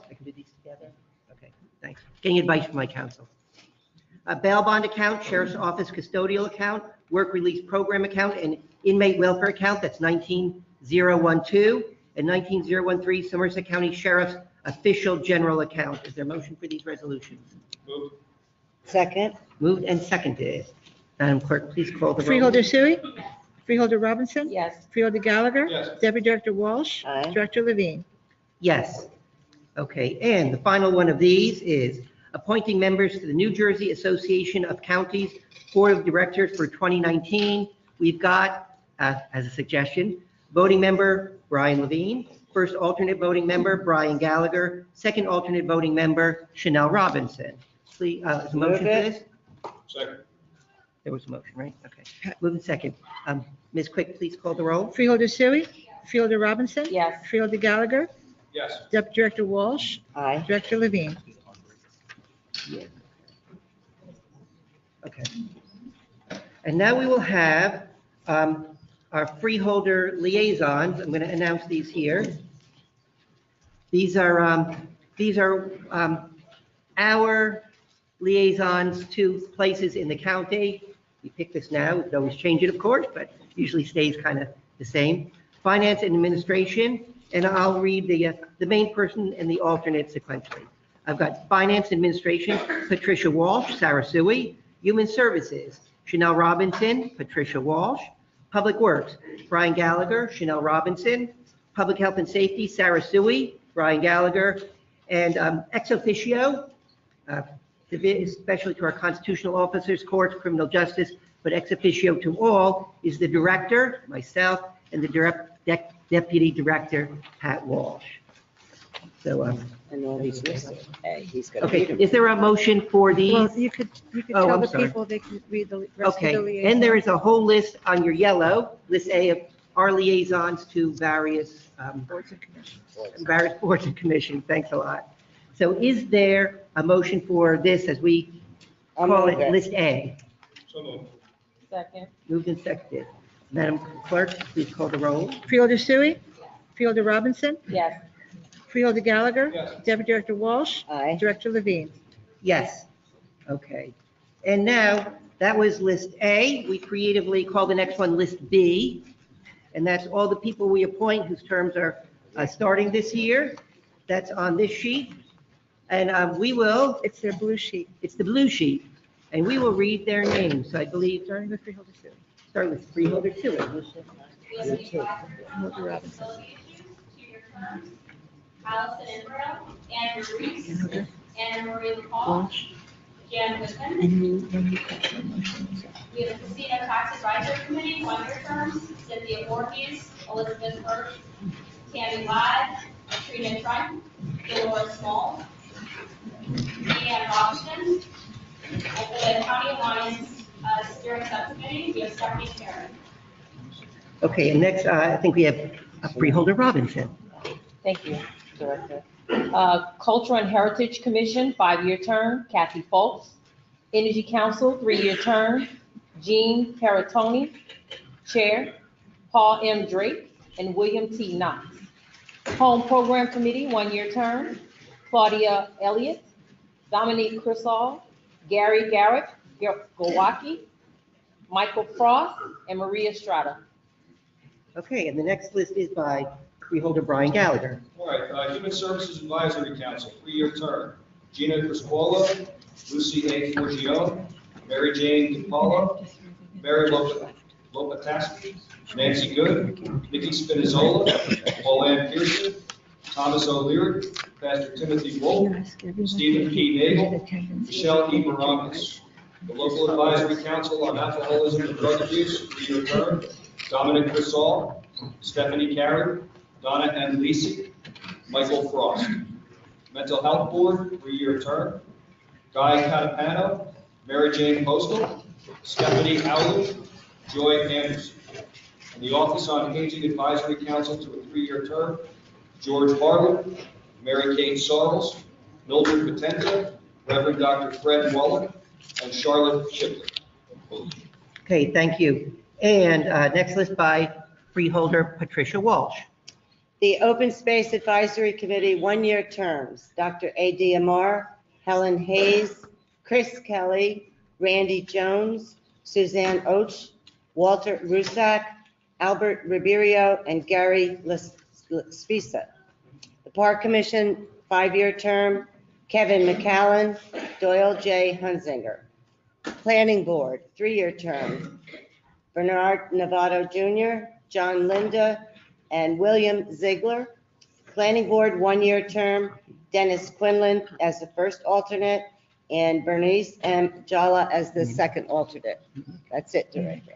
I can do these together? Okay, thanks. Getting advice from my counsel. A bail bond account, sheriff's office custodial account, work release program account, and inmate welfare account, that's 19012, and 19013, Somerset County Sheriff's official general account. Is there a motion for these resolutions? Moved. Second. Moved and seconded. Madam Clerk, please call the roll. Freeholder Sooy? Freeholder Robinson? Yes. Freeholder Gallagher? Yes. Deputy Director Walsh? Aye. Director Levine. Yes. Okay, and the final one of these is appointing members to the New Jersey Association of Counties Board of Directors for 2019. We've got, as a suggestion, voting member Brian Levine, first alternate voting member Brian Gallagher, second alternate voting member Shanel Robinson. Please, is a motion for Move it. this? Second. There was a motion, right? Okay. Move in second. Ms. Quick, please call the roll. Freeholder Sooy? Freeholder Robinson? Yes. Freeholder Gallagher? Yes. Deputy Director Walsh? Aye. Director Levine. Yeah. Okay. And now we will have our freeholder liaisons. I'm going to announce these here. These are our liaisons to places in the county. We pick this now, we could always change it, of course, but usually stays kind of the same. Finance and administration, and I'll read the main person and the alternate sequentially. I've got Finance Administration, Patricia Walsh, Sara Sooy. Human Services, Shanel Robinson, Patricia Walsh. Public Works, Brian Gallagher, Shanel Robinson. Public Health and Safety, Sara Sooy, Brian Gallagher. And ex officio, especially to our constitutional officers, courts, criminal justice, but ex officio to all is the director, myself, and the deputy director, Pat Walsh. So, And all these listed. Hey, he's gonna okay, read them. is there a motion for these? Well, you could Oh, tell I'm the sorry. people they can read the rest of Okay, the liaison. and there is a whole list on your yellow, list A of our liaisons to various Boards and commissions. boards and commissions. Thanks a lot. So is there a motion for this as we I'll call move it it. list A? So moved. Second. Moved and seconded. Madam Clerk, please call the roll. Freeholder Sooy? Freeholder Robinson? Yes. Freeholder Gallagher? Yes. Deputy Director Walsh? Aye. Director Levine. Yes. Okay. And now, that was list A. We creatively call the next one list B. And that's all the people we appoint whose terms are starting this year. That's on this sheet. And we will, It's their blue sheet, it's the blue sheet, and we will read their names. So I believe, starting with Freeholder Sooy. start with Freeholder Sooy. Freeholder Robinson. Allison Inborough, Anne Maurice, Freeholder Anna Marie LaPaul, Walsh. Jan Whitman. We have the Casino Tax Advisory Committee, 1-year terms, Cynthia Voorhees, Elizabeth Hirsch, Tammy Ladd, Trina Trump, Dolores Small, Leanne Robinson, and for the County Alliance Steering Subcommittee, we have Stephanie Karen. Okay, and next, I think we have Freeholder Robinson. Thank you, Director. Cultural and Heritage Commission, 5-year term, Kathy Foltz. Energy Council, 3-year term, Jean Peratoni, Chair, Paul M. Drake, and William T. Knox. Home Program Committee, 1-year term, Claudia Elliott, Dominique Crisall, Gary Garrett, Gowaki, Michael Frost, and Maria Strada. Okay, and the next list is by Freeholder Brian Gallagher. All right, Human Services Advisory Council, 3-year term. Gina Criscuolo, Lucy A. Forgione, Mary Jane DiPaolo, Mary Lopataski, Nancy Good, Nikki Spinizzola, Pauline Pearson, Thomas O'Leary, Pastor Timothy Wolf, Stephen P. Nagel, Michelle E. Barangas. The Local Advisory Council on Alcoholism and Drug Abuse, 3-year term. Dominic Crisall, Stephanie Carey, Donna N. Lisi, Michael Frost. Mental Health Board, 3-year term. Guy Catapano, Mary Jane Postal, Stephanie Howley, Joy Anderson. And the Office on Aging Advisory Council to a 3-year term, George Harlan, Mary Kate Sarles, Mildred Potenza, Reverend Dr. Fred Waller, and Charlotte Shipley. Okay, thank you. And next list by Freeholder Patricia Walsh. The Open Space Advisory Committee, 1-year terms, Dr. A.D. Amar, Helen Hayes, Chris Kelly, Randy Jones, Suzanne Och, Walter Rusak, Albert Ribeiro, and Gary Spisa. The Park Commission, 5-year term, Kevin McAllen, Doyle J. Hunzinger. Planning Board, 3-year term, Bernard Novato Jr., John Linda, and William Ziegler. Planning Board, 1-year term, Dennis Quinlan as the first alternate, and Bernice M. Jala as the second alternate. That's it, Director.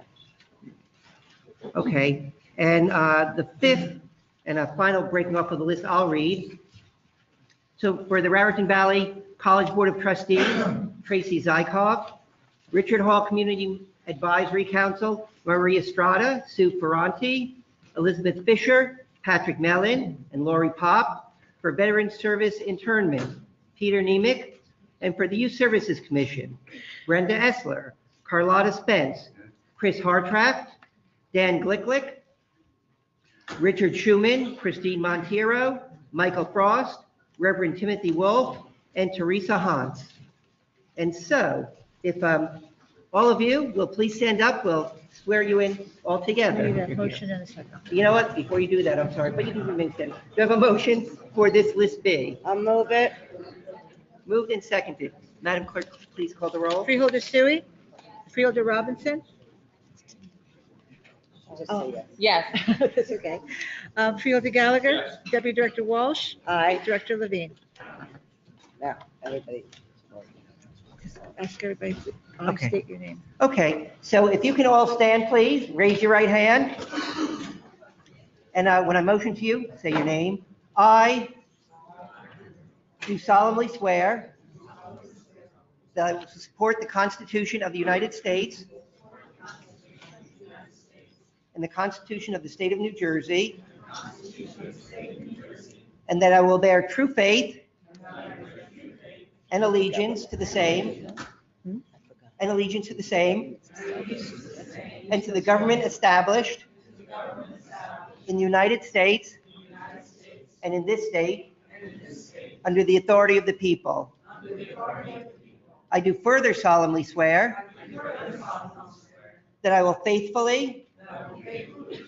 Okay, and the fifth and a final breaking off of the list I'll read. So for the Raritan Valley College Board of Trustees, Tracy Zykov. Richard Hall Community Advisory Council, Maria Strada, Sue Ferranti, Elizabeth Fisher, Patrick Mellon, and Lori Pop. For Veterans Service Internment, Peter Nemick. And for the Youth Services Commission, Brenda Essler, Carlotta Spence, Chris Hartraft, Dan Glicklick, Richard Schuman, Christine Monteiro, Michael Frost, Reverend Timothy Wolf, and Teresa Hans. And so, if all of you will please stand up, we'll swear you in all I together. need a motion and a second. You know what, before you do that, I'm sorry, but you can remain standing. Do you have a motion for this list B? I'll move it. Moved and seconded. Madam Clerk, please call the roll. Freeholder Sooy, Freeholder Robinson. I'll just Oh. say yes. Yes. That's okay. Freeholder Gallagher, Yes. Deputy Director Walsh, Aye. Director Levine. Now, everybody. Just ask everybody to Okay. state your name. Okay, so if you can all stand, please, raise your right hand. And when I motion to you, say your name. I do solemnly swear that I will support the Constitution of the United States and the Constitution of the State of New Jersey, and that I will bear true faith and allegiance to the same, and allegiance to the same, and to the government established in the United States and in this state, under the authority of the people. I do further solemnly swear that I will faithfully,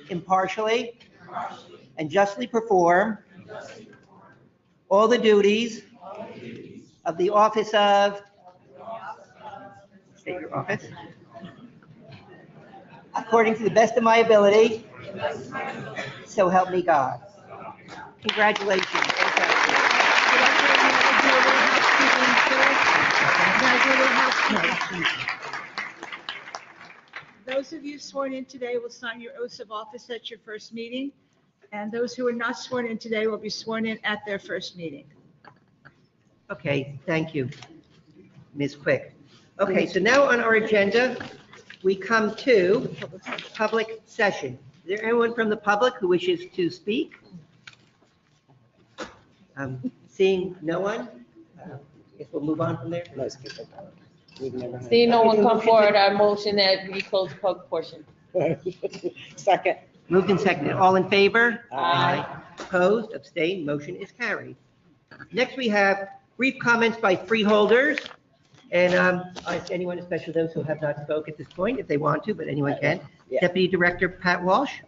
impartially, and justly perform all the duties of the office of, state your office, according to the best of my ability, so help me God. Congratulations. Can I do a little housekeeping? Those of you sworn in today will sign your oaths of office at your first meeting, and those who are not sworn in today will be sworn in at their first meeting. Okay, thank you, Ms. Quick. Okay, so now on our agenda, we come to public session. Is there anyone from the public who wishes to speak? Seeing no one, I guess we'll move on from there. Seeing no one come forward, I motion that we close the public portion. Second. Moved and seconded. All in favor? Aye. Opposed, abstained, motion is carried. Next, we have brief comments by freeholders. And I ask anyone, especially those who have not spoke at this point, if they want to, but anyone can. Yeah. Deputy Director Pat Walsh.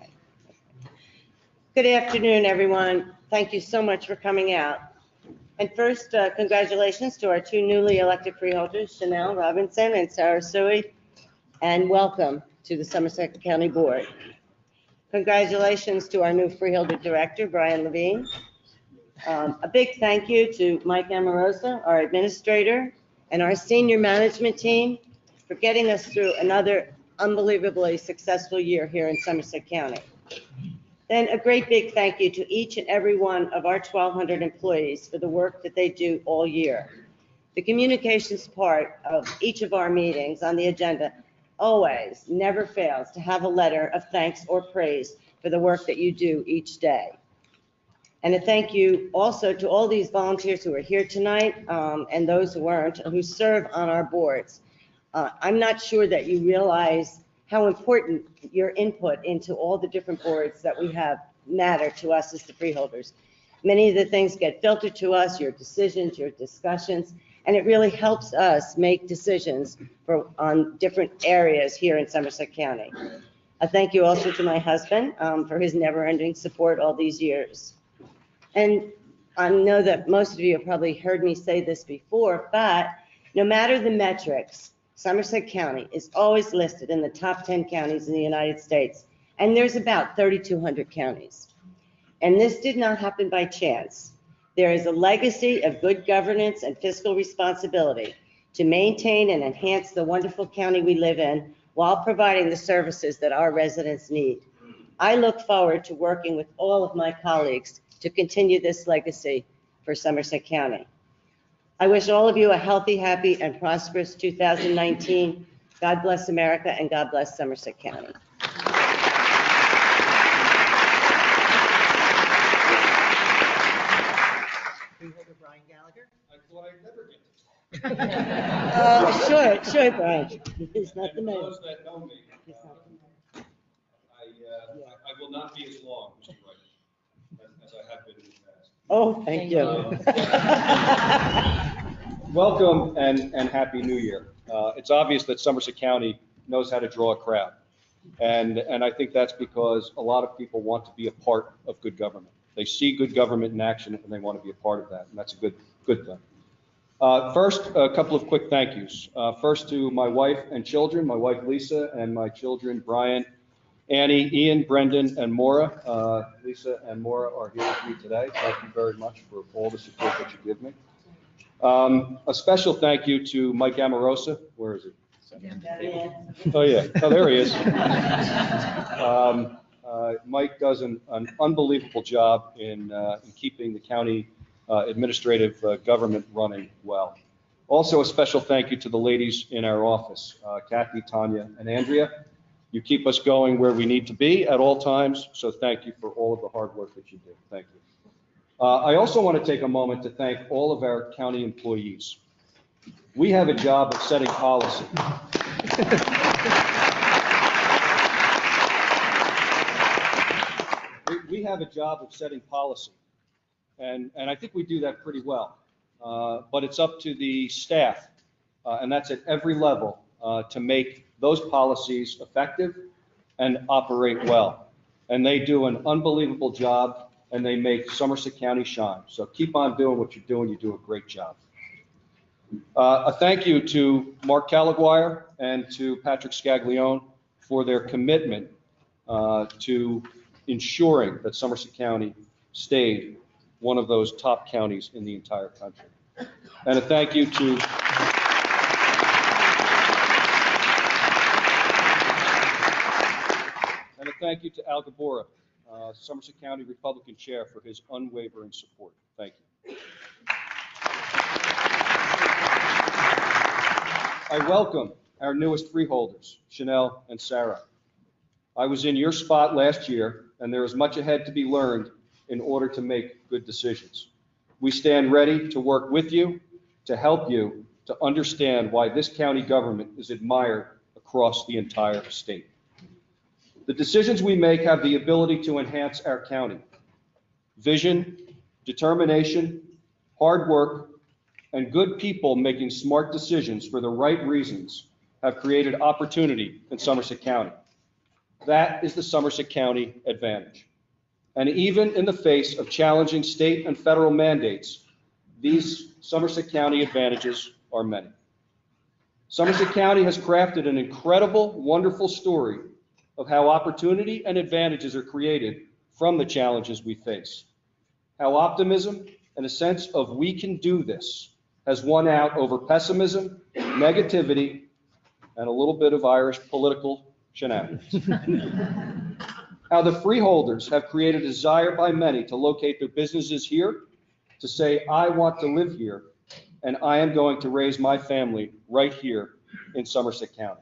Good afternoon, everyone. Thank you so much for coming out. And first, congratulations to our two newly elected freeholders, Shanel Robinson and Sara Sooy, and welcome to the Somerset County Board. Congratulations to our new freeholder director, Brian Levine. A big thank you to Mike Amorosa, our administrator, and our senior management team for getting us through another unbelievably successful year here in Somerset County. Then a great big thank you to each and every one of our 1,200 employees for the work that they do all year. The communications part of each of our meetings on the agenda always, never fails to have a letter of thanks or praise for the work that you do each day. And a thank you also to all these volunteers who are here tonight and those who aren't, who serve on our boards. I'm not sure that you realize how important your input into all the different boards that we have matter to us as the freeholders. Many of the things get filtered to us, your decisions, your discussions, and it really helps us make decisions on different areas here in Somerset County. A thank you also to my husband for his never-ending support all these years. And I know that most of you have probably heard me say this before, but no matter the metrics, Somerset County is always listed in the top 10 counties in the United States, and there's about 3,200 counties. And this did not happen by chance. There is a legacy of good governance and fiscal responsibility to maintain and enhance the wonderful county we live in while providing the services that our residents need. I look forward to working with all of my colleagues to continue this legacy for Somerset County. I wish all of you a healthy, happy, and prosperous 2019. God bless America and God bless Somerset County. Freeholder Brian Gallagher. I thought I'd never get this. Sure, Brian. He's not the And man. for those that know me, I will not be as long, Mr. Wright, as I have been in the past. Oh, thank you. Welcome and Happy New Year. It's obvious that Somerset County knows how to draw a crowd. And I think that's because a lot of people want to be a part of good government. They see good government in action and they want to be a part of that. And that's a good thing. First, a couple of quick thank yous. First to my wife and children, my wife Lisa and my children Brian, Annie, Ian, Brendan, and Maura. Lisa and Maura are here with me today. Thank you very much for all the support that you give me. A special thank you to Mike Amorosa. Where is he? Oh, yeah. Oh, there he is. Mike does an unbelievable job in keeping the county administrative government running well. Also, a special thank you to the ladies in our office, Kathy, Tanya, and Andrea. You keep us going where we need to be at all times, so thank you for all of the hard work that you do. Thank you. I also want to take a moment to thank all of our county employees. We have a job of setting policy. We have a job of setting policy, and I think we do that pretty well. But it's up to the staff, and that's at every level, to make those policies effective and operate well. And they do an unbelievable job, and they make Somerset County shine. So keep on doing what you're doing. You do a great job. A thank you to Mark Calaguire and to Patrick Scaglione for their commitment to ensuring that Somerset County stayed one of those top counties in the entire country. And a thank you to thank you to Al Gabora, Somerset County Republican Chair, for his unwavering support. Thank you. I welcome our newest freeholders, Shanel and Sara. I was in your spot last year, and there is much ahead to be learned in order to make good decisions. We stand ready to work with you, to help you to understand why this county government is admired across the entire state. The decisions we make have the ability to enhance our county. Vision, determination, hard work, and good people making smart decisions for the right reasons have created opportunity in Somerset County. That is the Somerset County advantage. And even in the face of challenging state and federal mandates, these Somerset County advantages are many. Somerset County has crafted an incredible, wonderful story of how opportunity and advantages are created from the challenges we face. How optimism and a sense of we can do this has won out over pessimism, negativity, and a little bit of Irish political shenanigans. How the freeholders have created a desire by many to locate their businesses here, to say, I want to live here, and I am going to raise my family right here in Somerset County.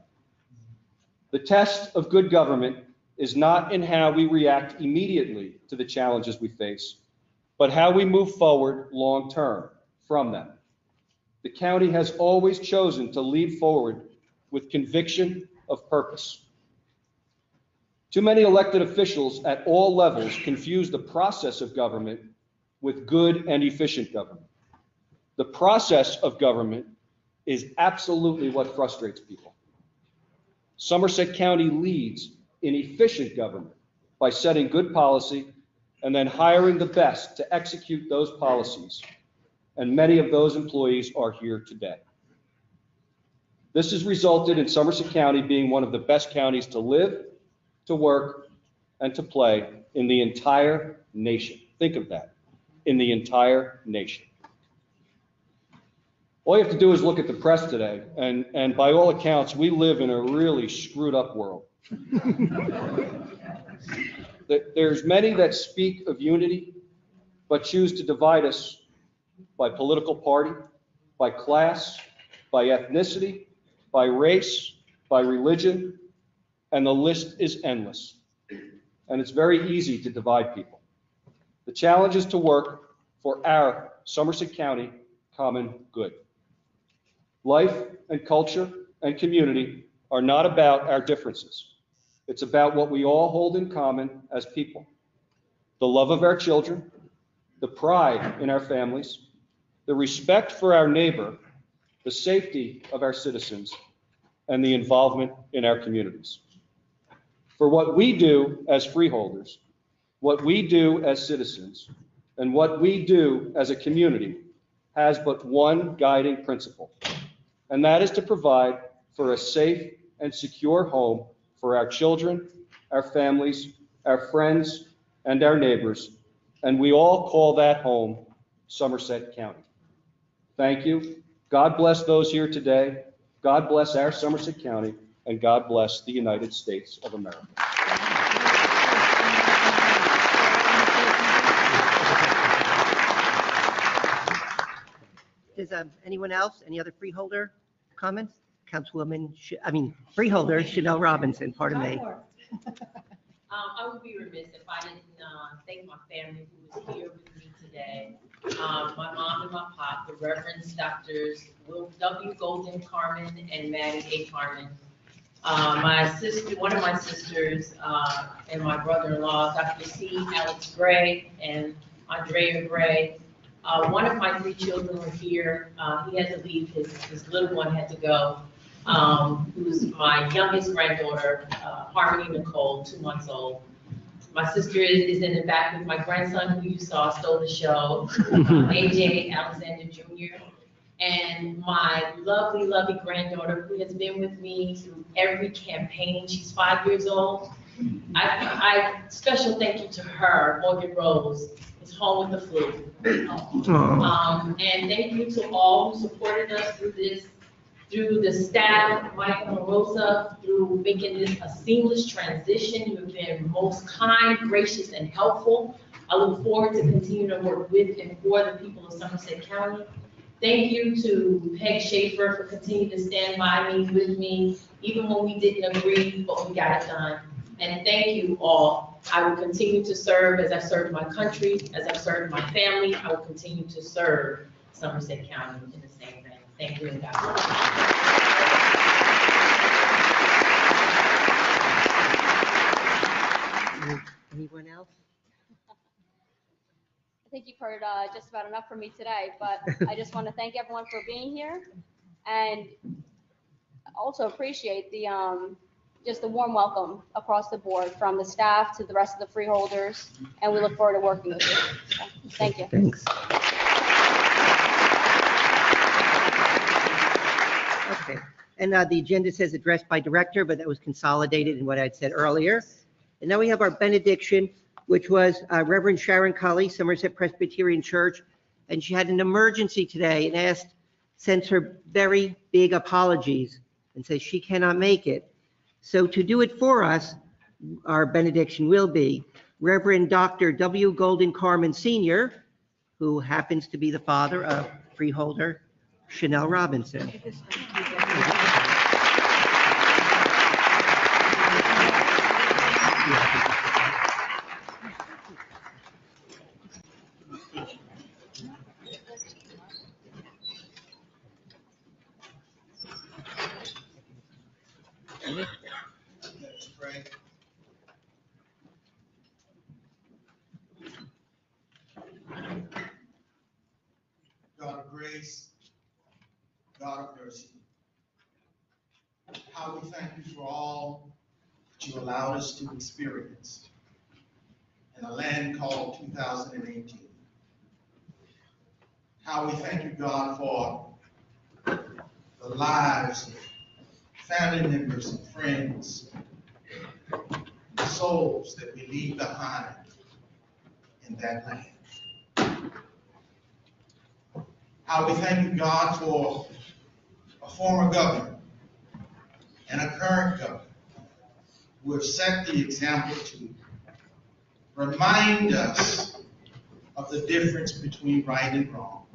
The test of good government is not in how we react immediately to the challenges we face, but how we move forward long-term from them. The county has always chosen to lead forward with conviction of purpose. Too many elected officials at all levels confuse the process of government with good and efficient government. The process of government is absolutely what frustrates people. Somerset County leads in efficient government by setting good policy and then hiring the best to execute those policies. And many of those employees are here today. This has resulted in Somerset County being one of the best counties to live, to work, and to play in the entire nation. Think of that, in the entire nation. All you have to do is look at the press today, and by all accounts, we live in a really screwed up world. There's many that speak of unity, but choose to divide us by political party, by class, by ethnicity, by race, by religion, and the list is endless. And it's very easy to divide people. The challenge is to work for our Somerset County common good. Life and culture and community are not about our differences. It's about what we all hold in common as people. The love of our children, the pride in our families, the respect for our neighbor, the safety of our citizens, and the involvement in our communities. For what we do as freeholders, what we do as citizens, and what we do as a community has but one guiding principle, and that is to provide for a safe and secure home for our children, our families, our friends, and our neighbors, and we all call that home Somerset County. Thank you. God bless those here today. God bless our Somerset County, and God bless the United States of America. Does anyone else, any other freeholder comments? Freeholder Shanel Robinson, pardon me. I would be remiss if I didn't thank my family who was here with me today. My mom and my pop, the Reverends Doctors Will W. Golden Carmen and Maddie A. Carmen. My sister, one of my sisters, and my brother-in-law, Dr. C. Alex Gray and Andrea Gray. One of my 3 children were here. He had to leave, his little one had to go. Who's my youngest granddaughter, Harmony Nicole, 2 months old. My sister is in the back with my grandson, who you saw, stole the show, AJ Alexander Jr. And my lovely, lovely granddaughter, who has been with me through every campaign. She's 5 years old. I special thank you to her, Morgan Rose, is home with the flu. And thank you to all who supported us through this through the staff, Mike and Rosa, through making this a seamless transition. You've been most kind, gracious, and helpful. I look forward to continuing to work with and for the people of Somerset County. Thank you to Peg Schaefer for continuing to stand by me, with me, even when we didn't agree, but we got it done. And thank you all. I will continue to serve as I've served my country, as I've served my family. I will continue to serve Somerset County in the same vein. Thank you and God bless. Anyone else? I think you've heard just about enough from me today, but I just want to thank everyone for being here and also appreciate the just the warm welcome across the board from the staff to the rest of the freeholders, and we look forward to working with you. So, thank you. Thanks. Okay, and the agenda says addressed by director, but that was consolidated in what I'd said earlier. And now we have our benediction, which was Reverend Sharon Cully, Somerset Presbyterian Church, and she had an emergency today and sends her very big apologies and says she cannot make it. So to do it for us, our benediction will be Reverend Dr. W. Golden Carmen Sr., who happens to be the father of freeholder Shanel Robinson. Let's pray. God of grace, God of mercy, how we thank you for all that you allowed us to experience in a land called 2018. How we thank you, God, for the lives of family members and friends, the souls that we leave behind in that land. How we thank you, God, for a former governor and a current governor who have set the example to remind us of the difference between right and wrong.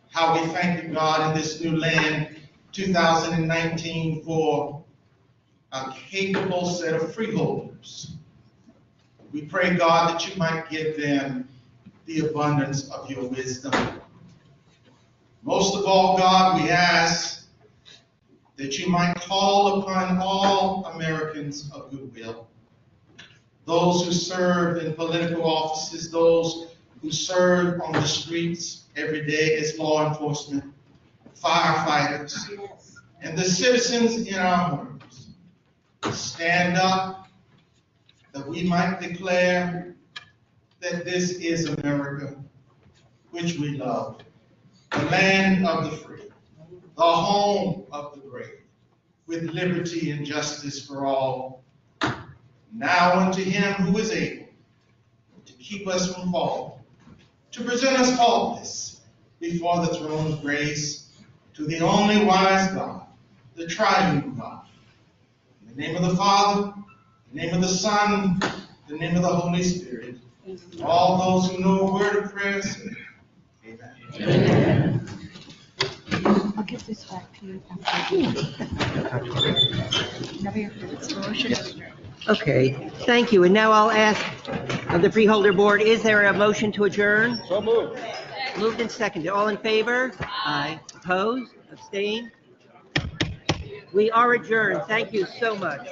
How we thank you, God, in this new land, 2019, for a capable set of freeholders. We pray, God, that you might give them the abundance of your wisdom. Most of all, God, we ask that you might call upon all Americans of goodwill, those who serve in political offices, those who serve on the streets every day as law enforcement, firefighters, and the citizens in our homes. Stand up that we might declare that this is America, which we love, the land of the free, the home of the brave, with liberty and justice for all. Now unto him who is able to keep us from falling, to present us faultless before the throne of grace, to the only wise God, the triune God. In the name of the Father, in the name of the Son, in the name of the Holy Spirit. All those who know a word of prayer say, amen. Amen. I'll give this back to you. Okay, thank you. And now I'll ask the freeholder board, is there a motion to adjourn? So moved. Moved and seconded. All in favor? Aye. Opposed? Abstained? We are adjourned. Thank you so much.